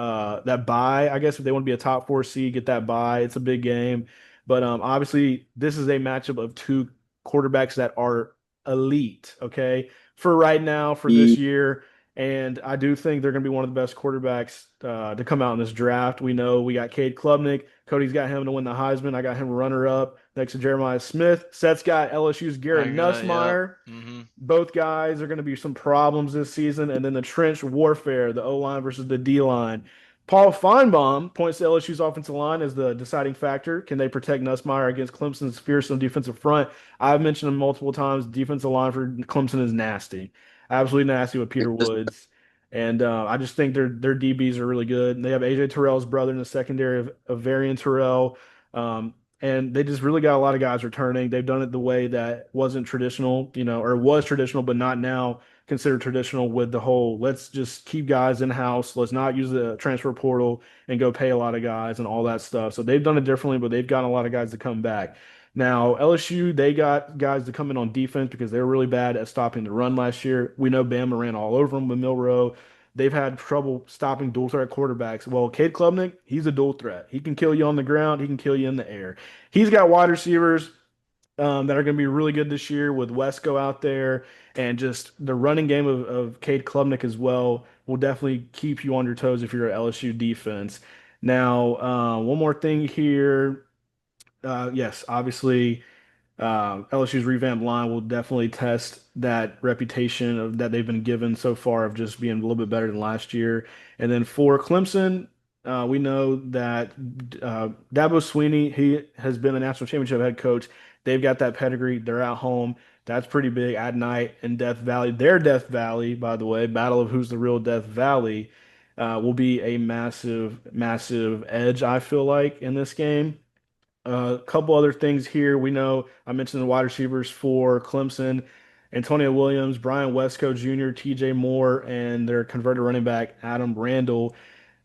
[SPEAKER 1] bye. I guess if they want to be a top 4 seed, get that bye. It's a big game, but obviously this is a matchup of two quarterbacks that are elite. Okay, for right now, for this
[SPEAKER 3] He,
[SPEAKER 1] year. And I do think they're going to be one of the best quarterbacks to come out in this draft. We know we got Cade Klubnik. Cody's got him to win the Heisman. I got him runner up next to Jeremiah Smith. Seth's got LSU's
[SPEAKER 2] I
[SPEAKER 1] Garrett
[SPEAKER 2] got yeah.
[SPEAKER 1] Nussmeier.
[SPEAKER 2] Hmm.
[SPEAKER 1] Both guys are going to be some problems this season. And then the trench warfare, the O line versus the D line. Paul Feinbaum points to LSU's offensive line as the deciding factor. Can they protect Nussmeier against Clemson's fearsome defensive front? I've mentioned him multiple times. Defensive line for Clemson is nasty, absolutely nasty with Peter Woods. And I just think their DBs are really good. And they have AJ Terrell's brother in the secondary of Varian Terrell. Um, and they just really got a lot of guys returning. They've done it the way that wasn't traditional, or was traditional, but not now considered traditional with the whole let's just keep guys in house. Let's not use the transfer portal and go pay a lot of guys and all that stuff. So they've done it differently, but they've got a lot of guys to come back. Now, LSU, they got guys to come in on defense because they were really bad at stopping the run last year. We know Bama ran all over them with Milrow. They've had trouble stopping dual threat quarterbacks. Well, Cade Klubnik, he's a dual threat. He can kill you on the ground, he can kill you in the air. He's got wide receivers that are going to be really good this year with Wesco out there, and just the running game of Cade Klubnik as well will definitely keep you on your toes if you're an LSU defense. Now, one more thing here. Yes, obviously, LSU's revamped line will definitely test that reputation of that they've been given so far of just being a little bit better than last year. And then for Clemson, we know that Dabo Sweeney, he has been a national championship head coach. They've got that pedigree. They're at home. That's pretty big at night in Death Valley. Their Death Valley, by the way, battle of who's the real Death Valley, will be a massive, massive edge, I feel like, in this game. A couple other things here. We know I mentioned the wide receivers for Clemson, Antonio Williams, Brian Wesco Jr., TJ Moore, and their converted running back, Adam Randall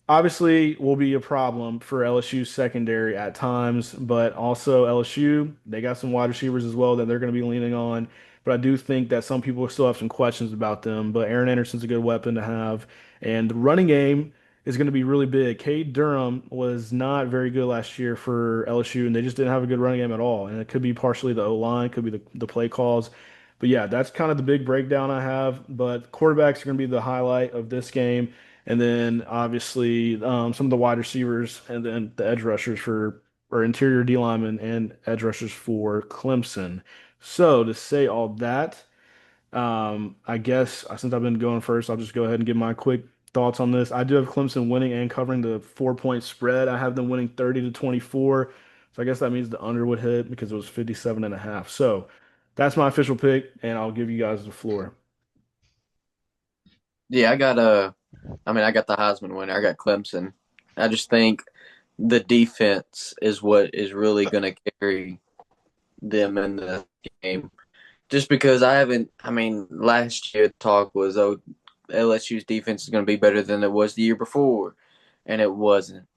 [SPEAKER 1] obviously will be a problem for LSU's secondary at times, but also LSU, they got some wide receivers as well that they're going to be leaning on. But I do think that some people still have some questions about them. But Aaron Anderson's a good weapon to have. And the running game is going to be really big. Cade Durham was not very good last year for LSU, and they just didn't have a good running game at all. And it could be partially the O line, could be the play calls. But yeah, that's kind of the big breakdown I have. But quarterbacks are going to be the highlight of this game. And then obviously some of the wide receivers and then the edge rushers for or interior D linemen and edge rushers for Clemson. So to say all that, I guess since I've been going first, I'll just go ahead and give my quick thoughts on this. I do have Clemson winning and covering the 4-point spread. I have them winning 30-24. So I guess that means the under would hit because it was 57.5. So that's my official pick, and I'll give you guys the floor.
[SPEAKER 3] yeah, I got the Heisman winner. I got Clemson. I just think the defense is what is really going to carry them in the game. Just because last year the talk was, oh, LSU's defense is going to be better than it was the year before, and it wasn't.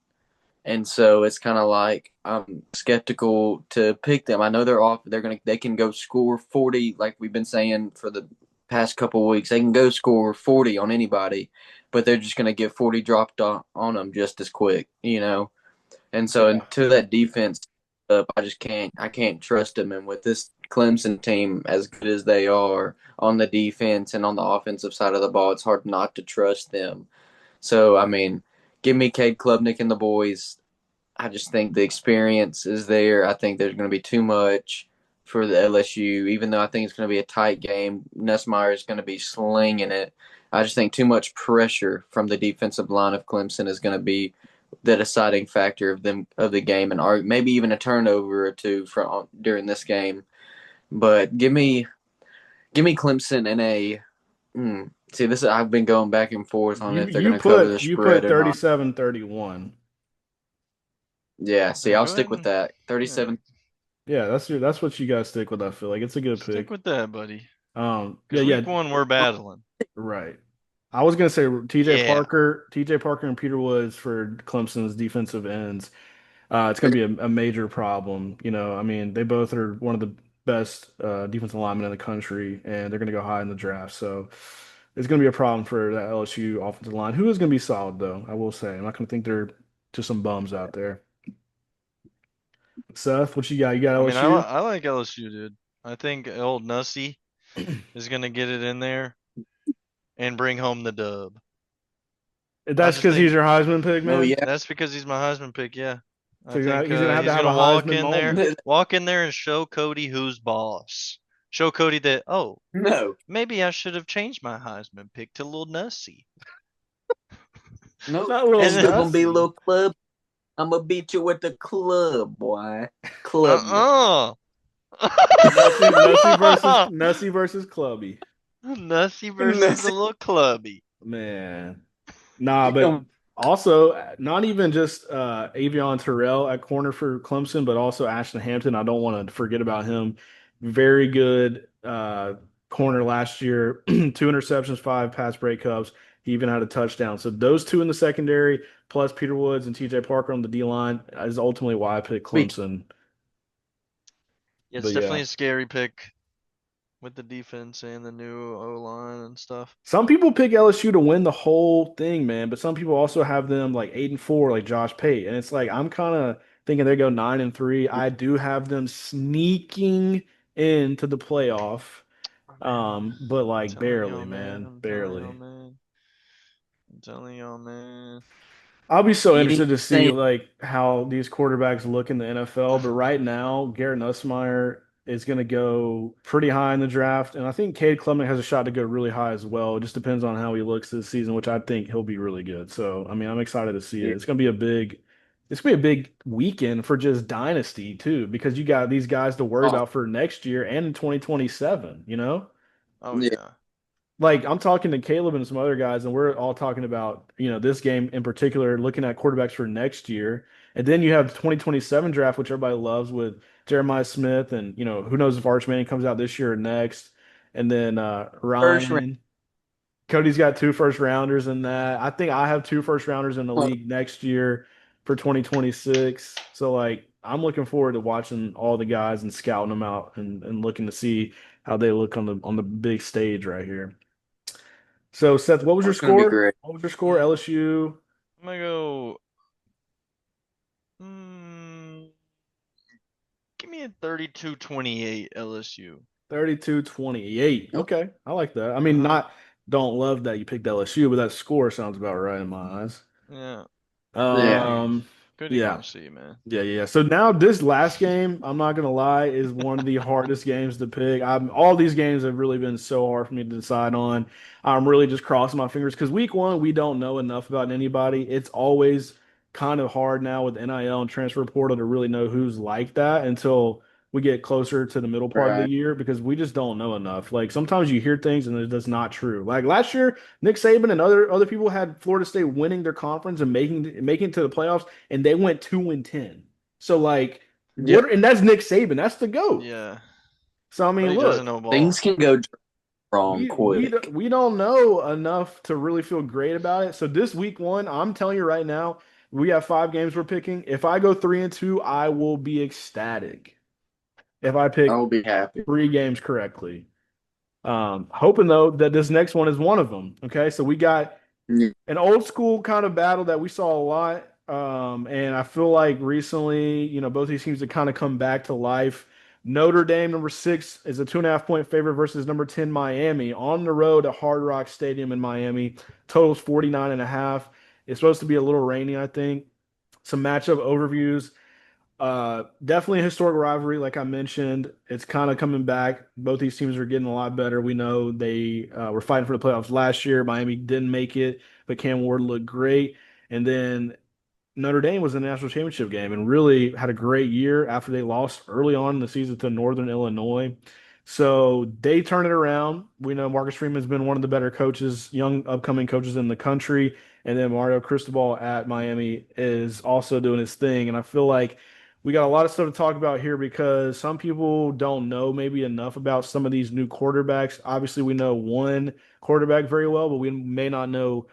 [SPEAKER 3] And so it's kind of like I'm skeptical to pick them. I know they're off. They can go score 40, like we've been saying for the past couple of weeks. They can go score 40 on anybody, but they're just going to get 40 dropped on them just as quick. And so
[SPEAKER 1] Yeah.
[SPEAKER 3] until that defense up, I can't trust them. And with this Clemson team as good as they are on the defense and on the offensive side of the ball, it's hard not to trust them. So I mean, give me Cade Klubnik and the boys. I just think the experience is there. I think there's going to be too much for the LSU, even though I think it's going to be a tight game. Nussmeier is going to be slinging it. I just think too much pressure from the defensive line of Clemson is going to be the deciding factor of the game, and maybe even a turnover or two from during this game. But give me Clemson in a. See, this I've been going back and forth on
[SPEAKER 1] You
[SPEAKER 3] if they're
[SPEAKER 1] you
[SPEAKER 3] going to cover the
[SPEAKER 1] put you
[SPEAKER 3] spread
[SPEAKER 1] put
[SPEAKER 3] or not.
[SPEAKER 1] 37-31.
[SPEAKER 3] Yeah, see,
[SPEAKER 2] Yeah,
[SPEAKER 3] I'll
[SPEAKER 2] go
[SPEAKER 3] stick
[SPEAKER 2] ahead
[SPEAKER 3] with
[SPEAKER 2] and
[SPEAKER 3] that.
[SPEAKER 2] yeah,
[SPEAKER 3] 37.
[SPEAKER 1] Yeah, that's what you guys stick with. I feel like it's a good
[SPEAKER 2] stick
[SPEAKER 1] pick.
[SPEAKER 2] with that, buddy.
[SPEAKER 1] Yeah,
[SPEAKER 2] Because
[SPEAKER 1] yeah,
[SPEAKER 2] week one we're battling.
[SPEAKER 1] right. I was gonna say
[SPEAKER 2] Yeah.
[SPEAKER 1] TJ Parker and Peter Woods for Clemson's defensive ends. It's gonna be a major problem. I mean, they both are one of the best defensive linemen in the country, and they're gonna go high in the draft. So it's gonna be a problem for that LSU offensive line, who is gonna be solid though. I will say, I'm not gonna think they're just some bums out there. Seth, what you got? You got
[SPEAKER 2] I mean,
[SPEAKER 1] LSU?
[SPEAKER 2] I like LSU, dude. I think old Nussy is gonna get it in there and bring home the dub. I
[SPEAKER 1] That's
[SPEAKER 2] just
[SPEAKER 1] because he's
[SPEAKER 2] think
[SPEAKER 1] your Heisman pick,
[SPEAKER 3] Oh
[SPEAKER 1] man.
[SPEAKER 3] yeah.
[SPEAKER 2] that's because he's my Heisman pick. Yeah,
[SPEAKER 1] So
[SPEAKER 2] I think
[SPEAKER 1] he's gonna have to
[SPEAKER 2] he's
[SPEAKER 1] have a
[SPEAKER 2] gonna
[SPEAKER 1] Heisman moment.
[SPEAKER 2] walk in there and show Cody who's boss. Show Cody that
[SPEAKER 3] No.
[SPEAKER 2] maybe I should have changed my Heisman pick to Lil Nussy.
[SPEAKER 3] Nope.
[SPEAKER 1] Not a little
[SPEAKER 3] It's still gonna be a
[SPEAKER 1] messy.
[SPEAKER 3] little club. I'm gonna beat you with the club, boy. Club me.
[SPEAKER 2] Uh uh
[SPEAKER 1] Nessie versus Clubby.
[SPEAKER 2] Nussy versus the
[SPEAKER 3] That's
[SPEAKER 2] little clubby.
[SPEAKER 1] Man. Nah, but also not even just Avion Terrell at corner for Clemson, but also Ashton Hampton. I don't want to forget about him. Very good corner last year. Two interceptions, five pass breakups. He even had a touchdown. So those two in the secondary, plus Peter Woods and TJ Parker on the D line, is ultimately why I picked Clemson.
[SPEAKER 2] Yeah, it's
[SPEAKER 1] But yeah.
[SPEAKER 2] definitely a scary pick with the defense and the new O line and stuff.
[SPEAKER 1] Some people pick LSU to win the whole thing, man, but some people also have them like 8-4, like Josh Pate. And it's like I'm kind of thinking they go 9-3. I do have them sneaking into the playoff. But
[SPEAKER 2] I'm
[SPEAKER 1] like
[SPEAKER 2] telling
[SPEAKER 1] barely,
[SPEAKER 2] y'all, man.
[SPEAKER 1] man.
[SPEAKER 2] I'm telling y'all,
[SPEAKER 1] Barely.
[SPEAKER 2] man. I'm telling y'all, man.
[SPEAKER 1] I'll be so
[SPEAKER 3] you
[SPEAKER 1] interested
[SPEAKER 3] didn't
[SPEAKER 1] to see
[SPEAKER 3] say
[SPEAKER 1] like how these quarterbacks look in the NFL. But right now, Garrett Nussmeier is going to go pretty high in the draft, and I think Cade Clement has a shot to go really high as well. It just depends on how he looks this season, which I think he'll be really good. So, I mean, I'm excited to see it.
[SPEAKER 3] yeah.
[SPEAKER 1] It's gonna be a big weekend for just dynasty too, because you got these guys to worry
[SPEAKER 3] Oh,
[SPEAKER 1] about for next year and in 2027.
[SPEAKER 2] Oh
[SPEAKER 3] yeah.
[SPEAKER 2] yeah.
[SPEAKER 1] Like I'm talking to Caleb and some other guys, and we're all talking about, this game in particular, looking at quarterbacks for next year. And then you have the 2027 draft, which everybody loves with Jeremiah Smith, and who knows if Arch Manning comes out this year or next. And then
[SPEAKER 3] First round.
[SPEAKER 1] Ryan. Cody's got two first rounders in that. I think I have two first rounders in the league next year for 2026. So like I'm looking forward to watching all the guys and scouting them out and looking to see how they look on the big stage right here. So, Seth, what was your
[SPEAKER 3] It's gonna be
[SPEAKER 1] score?
[SPEAKER 3] great.
[SPEAKER 1] What was your score?
[SPEAKER 2] Mm,
[SPEAKER 1] LSU
[SPEAKER 2] I'm gonna go. Mm, give me a 32-28 LSU.
[SPEAKER 1] 32-28. Okay, I like that. I
[SPEAKER 2] Uh
[SPEAKER 1] mean,
[SPEAKER 2] huh.
[SPEAKER 1] not don't love that you picked LSU, but that score sounds about right in my eyes.
[SPEAKER 2] Yeah.
[SPEAKER 3] Yeah.
[SPEAKER 1] Um,
[SPEAKER 2] Goody
[SPEAKER 1] yeah.
[SPEAKER 2] gonna see, man.
[SPEAKER 1] Yeah, yeah. So now this last game, I'm not gonna lie, is one of the hardest games to pick. All these games have really been so hard for me to decide on. I'm really just crossing my fingers because week one we don't know enough about anybody. It's always kind of hard now with NIL and transfer portal to really know who's like that until we get closer to the middle part of the
[SPEAKER 3] Right.
[SPEAKER 1] year because we just don't know enough. Like sometimes you hear things and it's just not true. Like last year, Nick Saban and other people had Florida State winning their conference and making it to the playoffs and they went 2-10. So like
[SPEAKER 3] Yep.
[SPEAKER 1] and that's Nick Saban. That's the GOAT.
[SPEAKER 2] Yeah.
[SPEAKER 1] So I
[SPEAKER 2] But
[SPEAKER 1] mean,
[SPEAKER 2] he doesn't
[SPEAKER 1] look,
[SPEAKER 2] know
[SPEAKER 3] Things
[SPEAKER 2] ball.
[SPEAKER 3] can go wrong
[SPEAKER 1] we
[SPEAKER 3] quick.
[SPEAKER 1] we don't know enough to really feel great about it. So this week one, I'm telling you right now, we have 5 games we're picking. If I go 3-2, I will be ecstatic. If I
[SPEAKER 3] I
[SPEAKER 1] pick
[SPEAKER 3] will be happy.
[SPEAKER 1] 3 games correctly. Hoping though that this next one is one of them. Okay, so we got
[SPEAKER 3] Yeah.
[SPEAKER 1] an old school kind of battle that we saw a lot. And I feel like recently, both these teams have kind of come back to life. Notre Dame, number 6, is a 2.5 point favorite versus number 10, Miami, on the road at Hard Rock Stadium in Miami. Totals 49.5. It's supposed to be a little rainy, I think. Some matchup overviews. Definitely a historic rivalry, like I mentioned. It's kind of coming back. Both these teams are getting a lot better. We know they were fighting for the playoffs last year. Miami didn't make it, but Cam Ward looked great. And then Notre Dame was in the national championship game and really had a great year after they lost early on in the season to Northern Illinois. So they turned it around. We know Marcus Freeman's been one of the better coaches, young upcoming coaches in the country. And then Mario Cristobal at Miami is also doing his thing. And I feel like we got a lot of stuff to talk about here because some people don't know maybe enough about some of these new quarterbacks. Obviously, we know one quarterback very well, but we may not know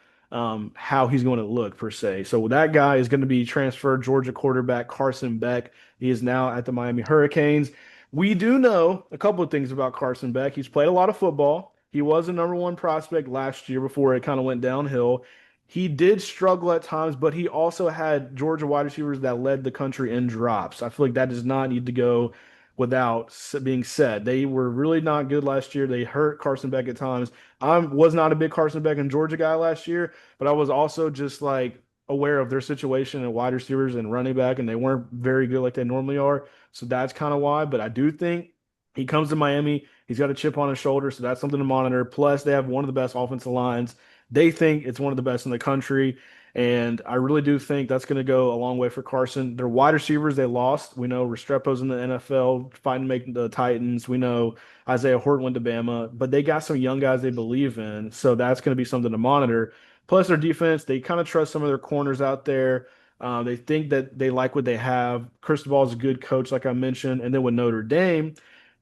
[SPEAKER 1] how he's going to look per se. So that guy is going to be transferred Georgia quarterback Carson Beck. He is now at the Miami Hurricanes. We do know a couple of things about Carson Beck. He's played a lot of football. He was a number one prospect last year before it kind of went downhill. He did struggle at times, but he also had Georgia wide receivers that led the country in drops. I feel like that does not need to go without being said. They were really not good last year. They hurt Carson Beck at times. I was not a big Carson Beck and Georgia guy last year, but I was also just like aware of their situation and wide receivers and running back, and they weren't very good like they normally are. So that's kind of why. But I do think he comes to Miami. He's got a chip on his shoulder, so that's something to monitor. Plus, they have one of the best offensive lines. They think it's one of the best in the country. And I really do think that's going to go a long way for Carson. Their wide receivers they lost. We know Restrepo's in the NFL fighting to make the Titans. We know Isaiah Horton went to Bama, but they got some young guys they believe in. So that's going to be something to monitor. Plus their defense, they kind of trust some of their corners out there. They think that they like what they have. Cristobal is a good coach, like I mentioned. And then with Notre Dame,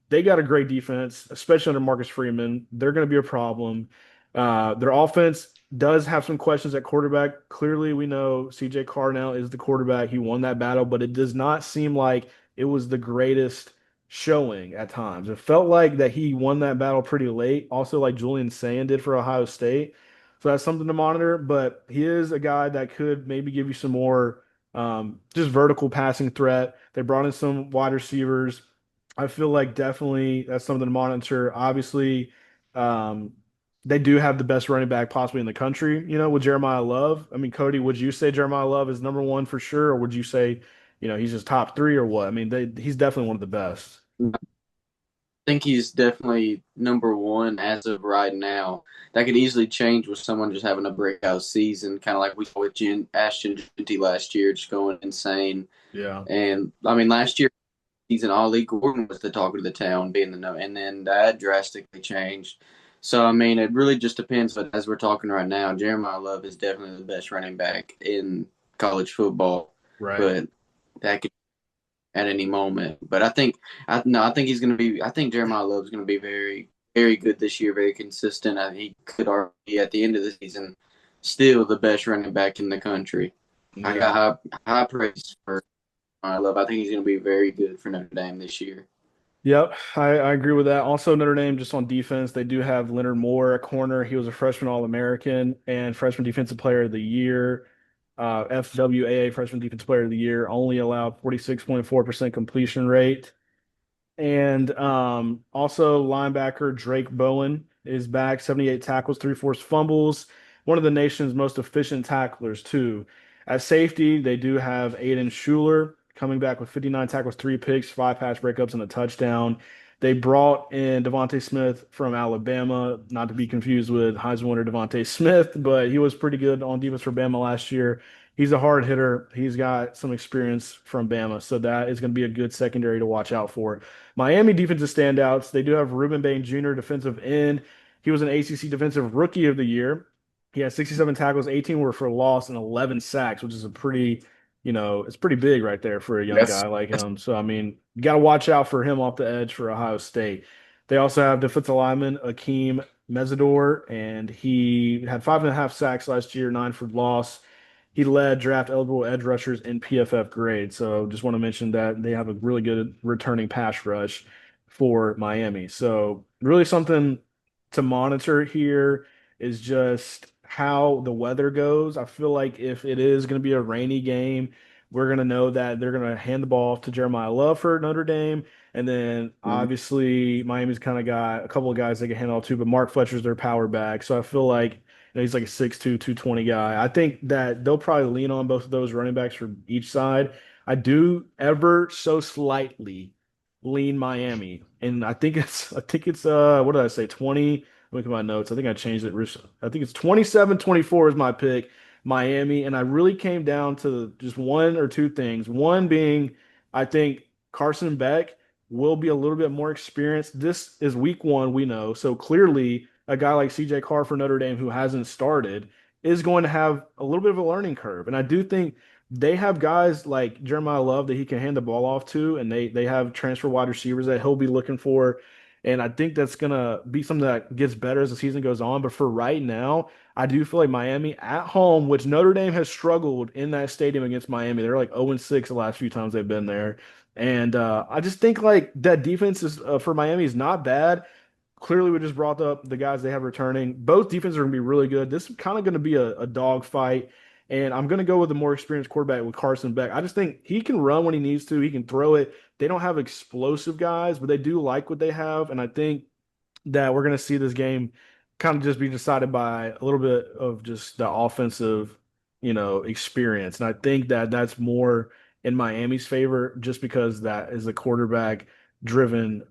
[SPEAKER 1] they got a great defense, especially under Marcus Freeman. They're going to be a problem. Their offense does have some questions at quarterback. Clearly, we know CJ Carr now is the quarterback. He won that battle, but it does not seem like it was the greatest showing at times. It felt like that he won that battle pretty late, also like Julian Sand did for Ohio State. So that's something to monitor, but he is a guy that could maybe give you some more just vertical passing threat. They brought in some wide receivers. I feel like definitely that's something to monitor. Obviously, um, they do have the best running back possibly in the country, with Jeremiah Love. I mean, Cody, would you say Jeremiah Love is number one for sure, or would you say, he's just top three or what? I mean, he's definitely one of the best.
[SPEAKER 3] I think he's definitely number one as of right now. That could easily change with someone just having a breakout season, kind of like we saw with Ashton Jeanty last year, just going insane.
[SPEAKER 1] Yeah.
[SPEAKER 3] And I mean, last year season, Ollie Gordon was the talk of the town, being the no, and then that drastically changed. So I mean, it really just depends. But as we're talking right now, Jeremiah Love is definitely the best running back in college football.
[SPEAKER 1] Right.
[SPEAKER 3] But that could at any moment. But I think he's going to be. I think Jeremiah Love is going to be very, very good this year. Very consistent. He could be at the end of the season still the best running back in the country. I
[SPEAKER 1] Yeah.
[SPEAKER 3] got high praise for Love. I think he's going to be very good for Notre Dame this year.
[SPEAKER 1] Yep, I agree with that. Also, Notre Dame, just on defense, they do have Leonard Moore at corner. He was a freshman All-American and freshman defensive player of the year. FWAA freshman defensive player of the year, only allowed 46.4% completion rate. And also linebacker Drake Bowen is back, 78 tackles, three forced fumbles. One of the nation's most efficient tacklers, too. At safety, they do have Aiden Schuler coming back with 59 tackles, three picks, five pass breakups, and a touchdown. They brought in Devontae Smith from Alabama, not to be confused with Heisman winner Devontae Smith, but he was pretty good on defense for Bama last year. He's a hard hitter. He's got some experience from Bama, so that is going to be a good secondary to watch out for. Miami defensive standouts. They do have Ruben Bain Jr., defensive end. He was an ACC Defensive Rookie of the Year. He had 67 tackles, 18 were for loss, and 11 sacks, which is a pretty, it's pretty big right there for a young
[SPEAKER 3] That's
[SPEAKER 1] guy like him. So, I mean, you got to watch out for him off the edge for Ohio State. They also have defensive lineman Akeem Mesidor, and he had 5.5 sacks last year, nine for loss. He led draft eligible edge rushers in PFF grade. So just want to mention that they have a really good returning pass rush for Miami. So really something to monitor here is just how the weather goes. I feel like if it is going to be a rainy game, We're going to know that they're going to hand the ball off to Jeremiah Love for Notre Dame. And then
[SPEAKER 3] Mhm.
[SPEAKER 1] obviously Miami's kind of got a couple of guys they can handle too, but Mark Fletcher's their power back. So I feel like he's like a 6'2", 220 guy. I think that they'll probably lean on both of those running backs from each side. I do ever so slightly lean Miami. And I think it's what did I say? 20. Look at my notes. I think I changed it. I think it's 27-24 is my pick. Miami, and I really came down to just one or two things. One being, I think Carson Beck will be a little bit more experienced. This is week one, we know. So clearly, a guy like CJ Carr for Notre Dame who hasn't started is going to have a little bit of a learning curve. And I do think they have guys like Jeremiah Love that he can hand the ball off to, and they have transfer wide receivers that he'll be looking for. And I think that's gonna be something that gets better as the season goes on. But for right now, I do feel like Miami at home, which Notre Dame has struggled in that stadium against Miami. They're like 0-6 the last few times they've been there. And I just think like that defense is for Miami is not bad. Clearly, we just brought up the guys they have returning. Both defenses are going to be really good. This is kind of going to be a dog fight. And I'm going to go with the more experienced quarterback with Carson Beck. I just think he can run when he needs to. He can throw it. They don't have explosive guys, but they do like what they have. And I think that we're going to see this game kind of just be decided by a little bit of just the offensive, experience. And I think that that's more in Miami's favor just because that is a quarterback driven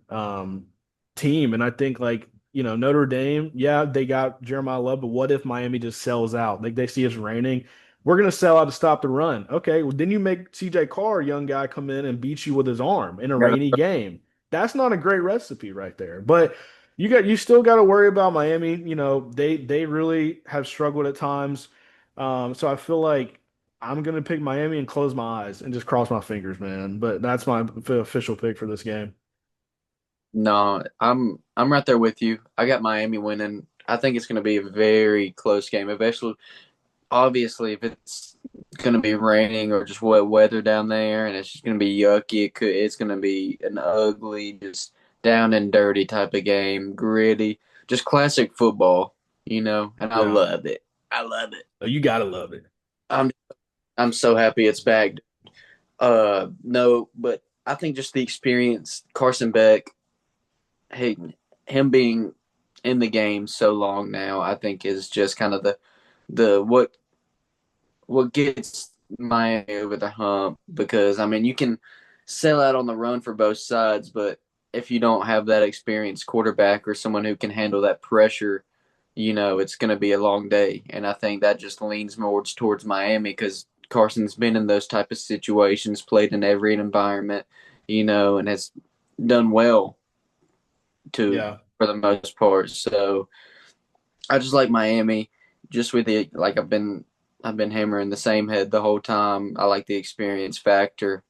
[SPEAKER 1] team. And I think like, Notre Dame, yeah, they got Jeremiah Love, but what if Miami just sells out? Like they see it's raining. We're going to sell out to stop the run. Okay, well, then you make CJ Carr, a young guy, come in and beat you with his arm in a rainy game. That's not a great recipe right there. But you still got to worry about Miami. They really have struggled at times. So I feel like I'm gonna pick Miami and close my eyes and just cross my fingers, man. But that's my official pick for this game.
[SPEAKER 3] No, I'm right there with you. I got Miami winning. I think it's going to be a very close game, especially obviously if it's going to be raining or just wet weather down there and it's just going to be yucky. It's going to be an ugly, just down and dirty type of game, gritty, just classic football, and I
[SPEAKER 1] Yeah,
[SPEAKER 3] love it. I love it.
[SPEAKER 1] you gotta love it.
[SPEAKER 3] I'm I'm so happy it's back. No, but I think just the experience, Carson Beck, hey, him being in the game so long now, I think is just kind of the what gets Miami over the hump. Because I mean, you can sell out on the run for both sides, but if you don't have that experienced quarterback or someone who can handle that pressure, it's going to be a long day. And I think that just leans more towards Miami because Carson's been in those type of situations, played in every environment, and has done well to
[SPEAKER 1] Yeah,
[SPEAKER 3] for the most part. So I just like Miami, just with the like I've been hammering the same head the whole time. I like the experience factor.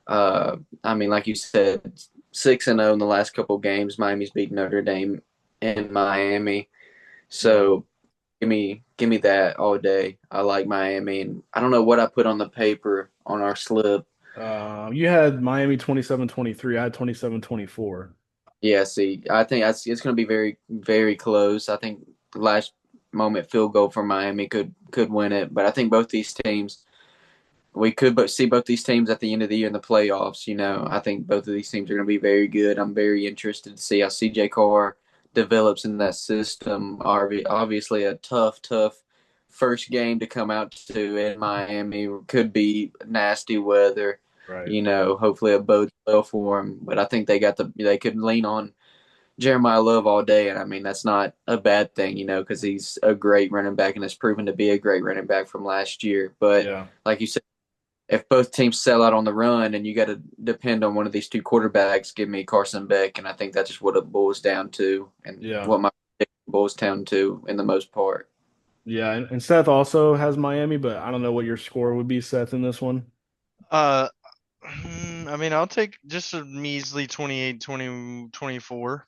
[SPEAKER 3] I mean, like you said, 6-0 in the last couple of games. Miami's beaten Notre Dame in Miami,
[SPEAKER 1] yeah.
[SPEAKER 3] so give me that all day. I like Miami, and I don't know what I put on the paper on our slip.
[SPEAKER 1] You had Miami 27-23. I had 27-24.
[SPEAKER 3] Yeah, see, I think it's going to be very, very close. I think the last moment field goal for Miami could win it, but I think both these teams we could but see both these teams at the end of the year in the playoffs. I think both of these teams are going to be very good. I'm very interested to see how CJ Carr develops in that system. Obviously, a tough first game to come out to in Miami. Could be nasty weather.
[SPEAKER 1] Right.
[SPEAKER 3] Hopefully it bodes well for them. But I think they could lean on Jeremiah Love all day, and I mean that's not a bad thing, because he's a great running back and has proven to be a great running back from last year. But
[SPEAKER 1] Yeah.
[SPEAKER 3] like you said, if both teams sell out on the run and you got to depend on one of these two quarterbacks, give me Carson Beck, and I think that's just what it boils down to, and
[SPEAKER 1] Yeah.
[SPEAKER 3] what my pick boils down to in the most part.
[SPEAKER 1] Yeah. And Seth also has Miami, but I don't know what your score would be, Seth, in this one.
[SPEAKER 2] Uh, I mean, I'll take just a measly 28, 20, 24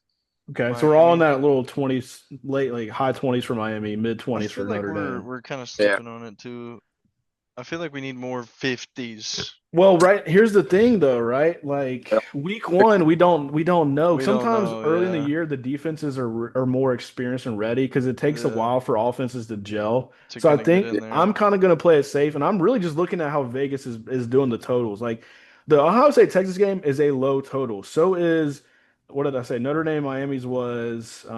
[SPEAKER 1] Okay, so we're all in
[SPEAKER 2] Miami.
[SPEAKER 1] that little 20s, late like high 20s for Miami, mid
[SPEAKER 2] I
[SPEAKER 1] 20s
[SPEAKER 2] feel
[SPEAKER 1] for
[SPEAKER 2] like
[SPEAKER 1] Notre
[SPEAKER 2] we're
[SPEAKER 1] Dame.
[SPEAKER 2] we're kind of
[SPEAKER 3] Yeah,
[SPEAKER 2] slipping on it too. I feel like we need more 50s.
[SPEAKER 1] Well, right, here's the thing though, right? Like week one, we don't know.
[SPEAKER 2] We don't
[SPEAKER 1] Sometimes
[SPEAKER 2] know.
[SPEAKER 1] early in the
[SPEAKER 2] Yeah.
[SPEAKER 1] year, the defenses are more experienced and ready because it takes a
[SPEAKER 2] Yeah.
[SPEAKER 1] while for offenses to gel.
[SPEAKER 2] To
[SPEAKER 1] So I
[SPEAKER 2] kind of get
[SPEAKER 1] think
[SPEAKER 2] in there.
[SPEAKER 1] I'm kind of gonna play it safe, and I'm really just looking at how Vegas is doing the totals. Like the Ohio State Texas game is a low total. So is what did I say? Notre Dame Miami's was hold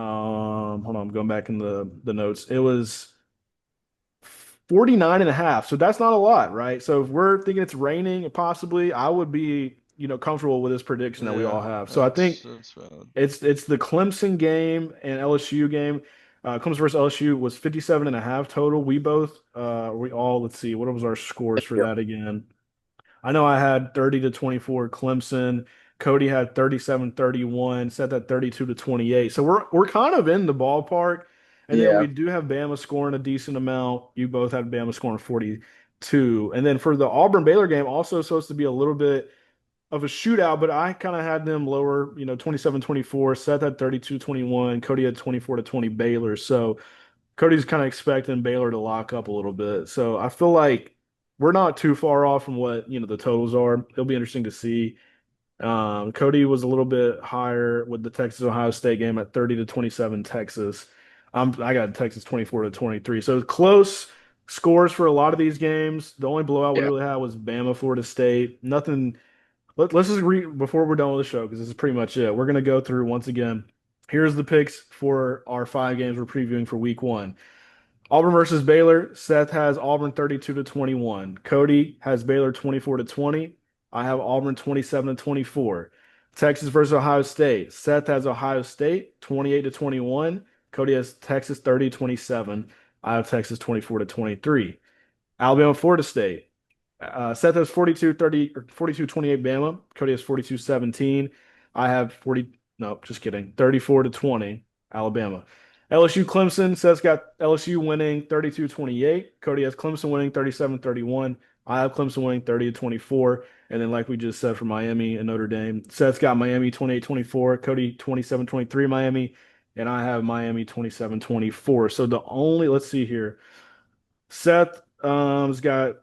[SPEAKER 1] on, I'm going back in the notes. It was 49 and a half. So that's not a lot, right? So if we're thinking it's raining, possibly, I would be, comfortable with this prediction that we all
[SPEAKER 2] Yeah.
[SPEAKER 1] have. So I think
[SPEAKER 2] That's valid.
[SPEAKER 1] it's the Clemson game and LSU game. Clemson versus LSU was 57 and a half total. We all, let's see, what was our scores for that again? I know I had 30 to 24 Clemson. Cody had 37-31, set that 32 to 28. So we're kind of in the ballpark. And then we
[SPEAKER 3] Yeah.
[SPEAKER 1] do have Bama scoring a decent amount. You both had Bama scoring 42. And then for the Auburn Baylor game, also supposed to be a little bit of a shootout, but I kind of had them lower, 27-24, Seth had 32-21, Cody had 24 to 20 Baylor. So Cody's kind of expecting Baylor to lock up a little bit. So I feel like we're not too far off from what, the totals are. It'll be interesting to see. Cody was a little bit higher with the Texas Ohio State game at 30 to 27 Texas. I got Texas 24 to 23. So close scores for a lot of these games. The only blowout we
[SPEAKER 3] Yeah.
[SPEAKER 1] really had was Bama Florida State. Nothing. Let's just read before we're done with the show because this is pretty much it. We're gonna go through once again. Here's the picks for our 5 games we're previewing for week one. Auburn versus Baylor. Seth has Auburn 32 to 21. Cody has Baylor 24 to 20. I have Auburn 27 to 24. Texas versus Ohio State. Seth has Ohio State 28 to 21. Cody has Texas 30 to 27. I have Texas 24 to 23. Alabama Florida State. Seth has 42-30 or 42-28 Bama. Cody has 42-17. I have 40, no, just kidding. 34 to 20 Alabama. LSU Clemson. Seth's got LSU winning 32-28. Cody has Clemson winning 37-31. I have Clemson winning 30 to 24. And then, like we just said for Miami and Notre Dame, Seth's got Miami 28-24. Cody 27-23 Miami. And I have Miami 27-24. So let's see here. Seth has got
[SPEAKER 2] So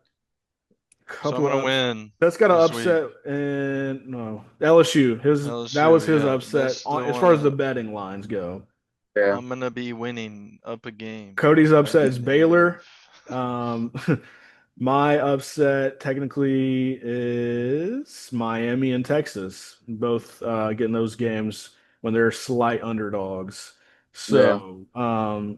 [SPEAKER 2] I'm
[SPEAKER 1] couple
[SPEAKER 2] gonna
[SPEAKER 1] of
[SPEAKER 2] win
[SPEAKER 1] that's got an
[SPEAKER 2] this week.
[SPEAKER 1] upset and no LSU. That was
[SPEAKER 2] LSU,
[SPEAKER 1] his
[SPEAKER 2] yeah,
[SPEAKER 1] upset
[SPEAKER 2] that's the
[SPEAKER 1] as far as the
[SPEAKER 2] one.
[SPEAKER 1] betting lines go.
[SPEAKER 3] Yeah.
[SPEAKER 2] I'm gonna be winning up a game.
[SPEAKER 1] Cody's upset
[SPEAKER 2] That's
[SPEAKER 1] is
[SPEAKER 2] negative.
[SPEAKER 1] Baylor. Um, my upset technically is Miami and Texas, both getting those games when they're slight underdogs.
[SPEAKER 3] Yeah.
[SPEAKER 1] So,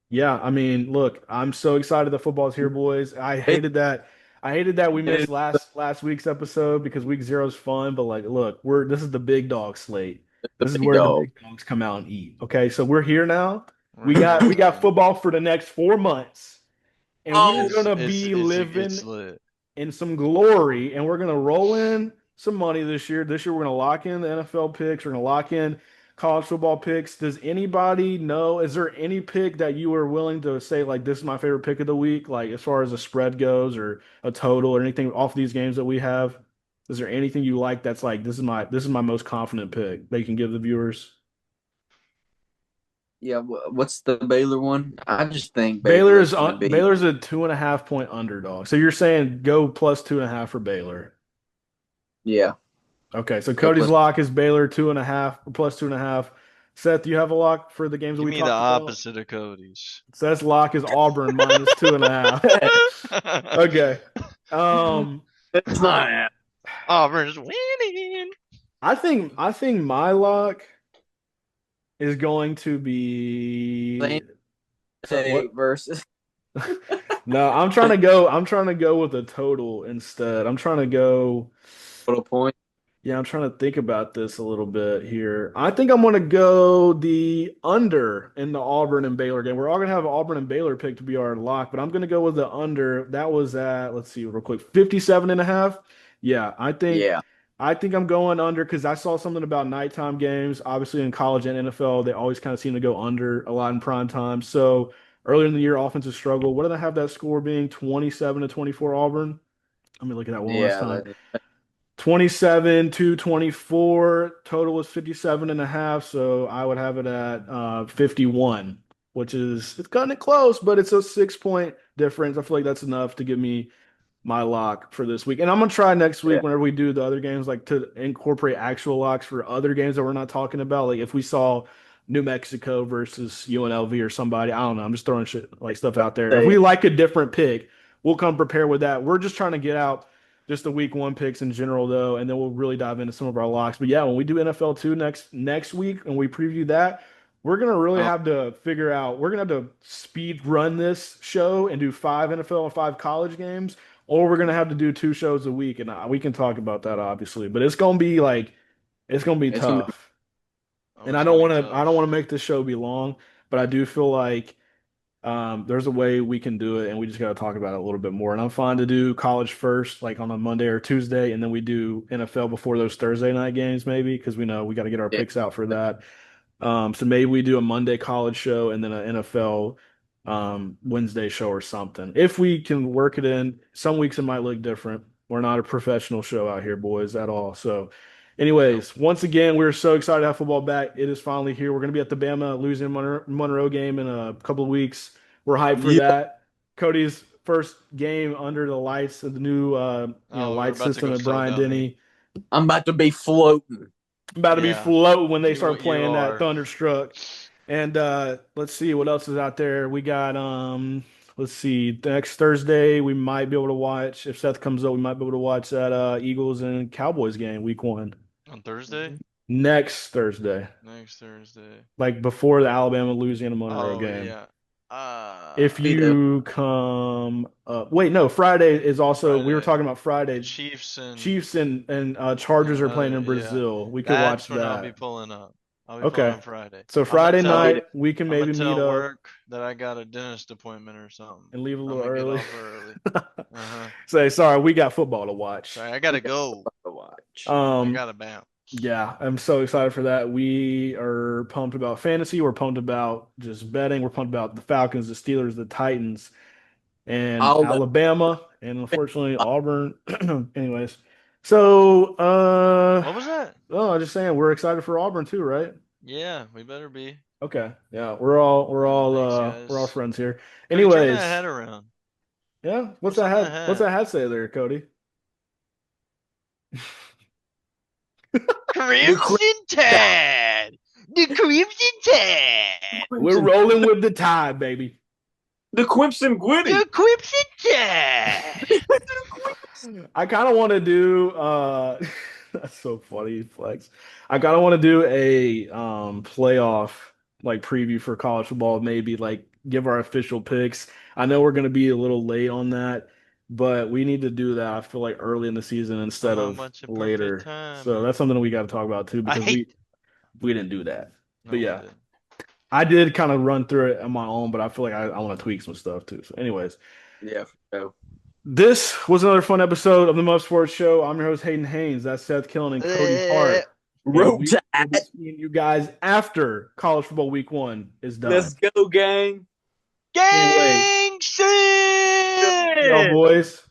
[SPEAKER 1] yeah, I mean, look, I'm so excited that football's here, boys.
[SPEAKER 3] It's
[SPEAKER 1] I hated that we missed
[SPEAKER 3] it's
[SPEAKER 1] last week's episode because week zero is fun, but like, look, this is the big dog slate.
[SPEAKER 3] the
[SPEAKER 1] This is
[SPEAKER 3] big
[SPEAKER 1] where the
[SPEAKER 3] dog.
[SPEAKER 1] big dogs come out and eat. Okay, so we're here now.
[SPEAKER 2] We're
[SPEAKER 1] We got
[SPEAKER 2] here.
[SPEAKER 1] football for the next 4 months, and we're
[SPEAKER 3] Oh,
[SPEAKER 1] gonna
[SPEAKER 2] It's
[SPEAKER 1] be
[SPEAKER 2] it's
[SPEAKER 1] living
[SPEAKER 2] lit.
[SPEAKER 1] in some glory, and we're gonna roll in some money this year. This year we're gonna lock in the NFL picks. We're gonna lock in college football picks. Does anybody know? Is there any pick that you are willing to say like this is my favorite pick of the week, like as far as a spread goes or a total or anything off these games that we have? Is there anything you like that's like this is my most confident pick that you can give the viewers?
[SPEAKER 3] yeah. What's the Baylor one? I just think Baylor's gonna be.
[SPEAKER 1] Baylor's a 2.5 point underdog. So you're saying go plus 2.5 for Baylor.
[SPEAKER 3] Yeah.
[SPEAKER 1] Okay, so
[SPEAKER 3] Go
[SPEAKER 1] Cody's
[SPEAKER 3] plus.
[SPEAKER 1] lock is Baylor 2.5 plus 2.5. Seth, do you have a lock for the games that
[SPEAKER 2] Give
[SPEAKER 1] we
[SPEAKER 2] me the
[SPEAKER 1] talked about?
[SPEAKER 2] opposite of Cody's.
[SPEAKER 1] Seth's lock is Auburn minus 2.5. Okay. Um,
[SPEAKER 3] It's not.
[SPEAKER 2] Auburn's winning.
[SPEAKER 1] I think my lock is going to be
[SPEAKER 3] Saint
[SPEAKER 1] so
[SPEAKER 3] State
[SPEAKER 1] what?
[SPEAKER 3] versus.
[SPEAKER 1] No, I'm trying to go with a total instead. I'm trying to go.
[SPEAKER 3] Total point.
[SPEAKER 1] Yeah, I'm trying to think about this a little bit here. I think I'm going to go the under in the Auburn and Baylor game. We're all going to have Auburn and Baylor pick to be our lock, but I'm going to go with the under. That was at, let's see, real quick, 57 and a half. Yeah, I think
[SPEAKER 3] Yeah.
[SPEAKER 1] I think I'm going under because I saw something about nighttime games. Obviously, in college and NFL, they always kind of seem to go under a lot in prime time. So earlier in the year, offensive struggle. What did I have that score being? 27 to 24 Auburn. Let me look at that one last
[SPEAKER 3] Yeah.
[SPEAKER 1] time. 27 to 24. Total is 57 and a half. So I would have it at 51, which is it's cutting it close, but it's a 6 point difference. I feel like that's enough to give me my lock for this week. And I'm gonna try next
[SPEAKER 3] Yeah.
[SPEAKER 1] week whenever we do the other games, like to incorporate actual locks for other games that we're not talking about. Like if we saw New Mexico versus UNLV or somebody, I don't know. I'm just throwing shit like stuff out there. If
[SPEAKER 3] Say,
[SPEAKER 1] we like a different pick, we'll come prepared with that. We're just trying to get out just the week one picks in general though, and then we'll really dive into some of our locks. But yeah, when we do NFL two next week and we preview that, we're gonna really
[SPEAKER 3] um,
[SPEAKER 1] have to figure out. We're gonna have to speed run this show and do five NFL and five college games, or we're gonna have to do two shows a week, and we can talk about that obviously. But it's gonna be like it's gonna be
[SPEAKER 3] it's gonna be.
[SPEAKER 1] tough,
[SPEAKER 2] Oh,
[SPEAKER 1] and
[SPEAKER 2] it's gonna be
[SPEAKER 1] I don't want to
[SPEAKER 2] tough.
[SPEAKER 1] make this show be long, but I do feel like there's a way we can do it, and we just got to talk about it a little bit more. And I'm fine to do college first, like on a Monday or Tuesday, and then we do NFL before those Thursday night games, maybe, because we know we got to get our
[SPEAKER 3] Yeah.
[SPEAKER 1] picks out for that. So maybe we do a Monday college show and then an NFL Wednesday show or something. If we can work it in, some weeks it might look different. We're not a professional show out here, boys, at all. So,
[SPEAKER 2] Nope.
[SPEAKER 1] anyways, once again, we're so excited to have football back. It is finally here. We're going to be at the Bama losing Monroe game in a couple of weeks. We're hyped for
[SPEAKER 3] Yeah.
[SPEAKER 1] that. Cody's first game under the lights of the new
[SPEAKER 2] Oh, we're
[SPEAKER 1] light
[SPEAKER 2] about to
[SPEAKER 1] system
[SPEAKER 2] go
[SPEAKER 1] at
[SPEAKER 2] so
[SPEAKER 1] Bryant
[SPEAKER 2] dummy.
[SPEAKER 1] Denny.
[SPEAKER 3] I'm about to be floating.
[SPEAKER 1] About to be
[SPEAKER 2] Yeah,
[SPEAKER 1] floating when they
[SPEAKER 2] you
[SPEAKER 1] start
[SPEAKER 2] you
[SPEAKER 1] playing that
[SPEAKER 2] are.
[SPEAKER 1] Thunderstruck. And let's see what else is out there. We got let's see, next Thursday we might be able to watch if Seth comes up, we might be able to watch that Eagles and Cowboys game week one.
[SPEAKER 2] On Thursday?
[SPEAKER 1] Next Thursday.
[SPEAKER 2] Next Thursday.
[SPEAKER 1] Like before the Alabama Louisiana Monroe
[SPEAKER 2] Oh
[SPEAKER 1] game.
[SPEAKER 2] yeah.
[SPEAKER 1] If
[SPEAKER 3] Yeah.
[SPEAKER 1] you come wait, no, Friday is also we were
[SPEAKER 2] Friday.
[SPEAKER 1] talking about
[SPEAKER 2] The
[SPEAKER 1] Friday.
[SPEAKER 2] Chiefs and
[SPEAKER 1] Chiefs and Chargers are playing in
[SPEAKER 2] yeah.
[SPEAKER 1] Brazil. We could watch
[SPEAKER 2] That's when I'll be
[SPEAKER 1] that.
[SPEAKER 2] pulling up. I'll be pulling
[SPEAKER 1] Okay.
[SPEAKER 2] on Friday.
[SPEAKER 1] So
[SPEAKER 2] I'm gonna
[SPEAKER 1] Friday
[SPEAKER 3] I'll be
[SPEAKER 2] tell
[SPEAKER 3] there.
[SPEAKER 1] night we can
[SPEAKER 2] I'm gonna
[SPEAKER 1] maybe meet
[SPEAKER 2] tell
[SPEAKER 1] up
[SPEAKER 2] work that I got a dentist appointment or something.
[SPEAKER 1] and leave a
[SPEAKER 2] I'm
[SPEAKER 1] little
[SPEAKER 2] gonna get
[SPEAKER 1] early.
[SPEAKER 2] off early. Uh-huh.
[SPEAKER 1] Say sorry, we got football to watch.
[SPEAKER 2] Sorry, I
[SPEAKER 3] We
[SPEAKER 2] gotta
[SPEAKER 3] got
[SPEAKER 2] go.
[SPEAKER 3] to watch.
[SPEAKER 2] I
[SPEAKER 1] Um,
[SPEAKER 2] gotta bounce.
[SPEAKER 1] yeah, I'm so excited for that. We are pumped about fantasy. We're pumped about just betting. We're pumped about the Falcons, the Steelers, the Titans, and
[SPEAKER 3] All the
[SPEAKER 1] Alabama, and unfortunately Auburn. Anyways, so
[SPEAKER 2] What was that?
[SPEAKER 1] oh, I'm just saying we're excited for Auburn too, right?
[SPEAKER 2] Yeah, we better be.
[SPEAKER 1] Okay, yeah,
[SPEAKER 2] Thanks,
[SPEAKER 1] we're all
[SPEAKER 2] guys.
[SPEAKER 1] friends here.
[SPEAKER 2] Cody, turn that
[SPEAKER 1] Anyways,
[SPEAKER 2] hat around.
[SPEAKER 1] yeah,
[SPEAKER 2] What's on that
[SPEAKER 1] what's
[SPEAKER 2] hat?
[SPEAKER 1] that hat say there, Cody?
[SPEAKER 3] the cri-
[SPEAKER 2] Crimson Tide! The Crimson Tide!
[SPEAKER 1] We're
[SPEAKER 3] crimson,
[SPEAKER 1] rolling with the tide, baby.
[SPEAKER 3] the Crimson
[SPEAKER 2] The
[SPEAKER 3] Gwitty.
[SPEAKER 2] Crimson Tide!
[SPEAKER 1] I kind of want to do that's so funny, Flex. I kind of want to do a playoff like preview for college football, maybe like give our official picks. I know we're going to be a little late on that, but we need to do that. I feel like early in the season instead
[SPEAKER 2] So
[SPEAKER 1] of
[SPEAKER 2] much in perfect
[SPEAKER 1] later. So that's
[SPEAKER 2] timing.
[SPEAKER 1] something we got to talk about too
[SPEAKER 2] I
[SPEAKER 1] because
[SPEAKER 2] hate.
[SPEAKER 1] we didn't do that. But
[SPEAKER 2] No, we
[SPEAKER 1] yeah,
[SPEAKER 2] did.
[SPEAKER 1] I did kind of run through it on my own, but I feel like I want to tweak some stuff too. So anyways,
[SPEAKER 3] Yeah, for sure.
[SPEAKER 1] this was another fun episode of the Muff Sports Show. I'm your host, Hayden Haynes. That's Seth Killen and Cody
[SPEAKER 2] Eh,
[SPEAKER 1] Hart. And
[SPEAKER 3] Roll
[SPEAKER 1] we will be
[SPEAKER 3] Tide.
[SPEAKER 1] seeing you guys after college football week one is done.
[SPEAKER 3] Let's go, gang.
[SPEAKER 1] Can't wait.
[SPEAKER 2] Gang
[SPEAKER 1] See y'all
[SPEAKER 2] shit!
[SPEAKER 1] boys.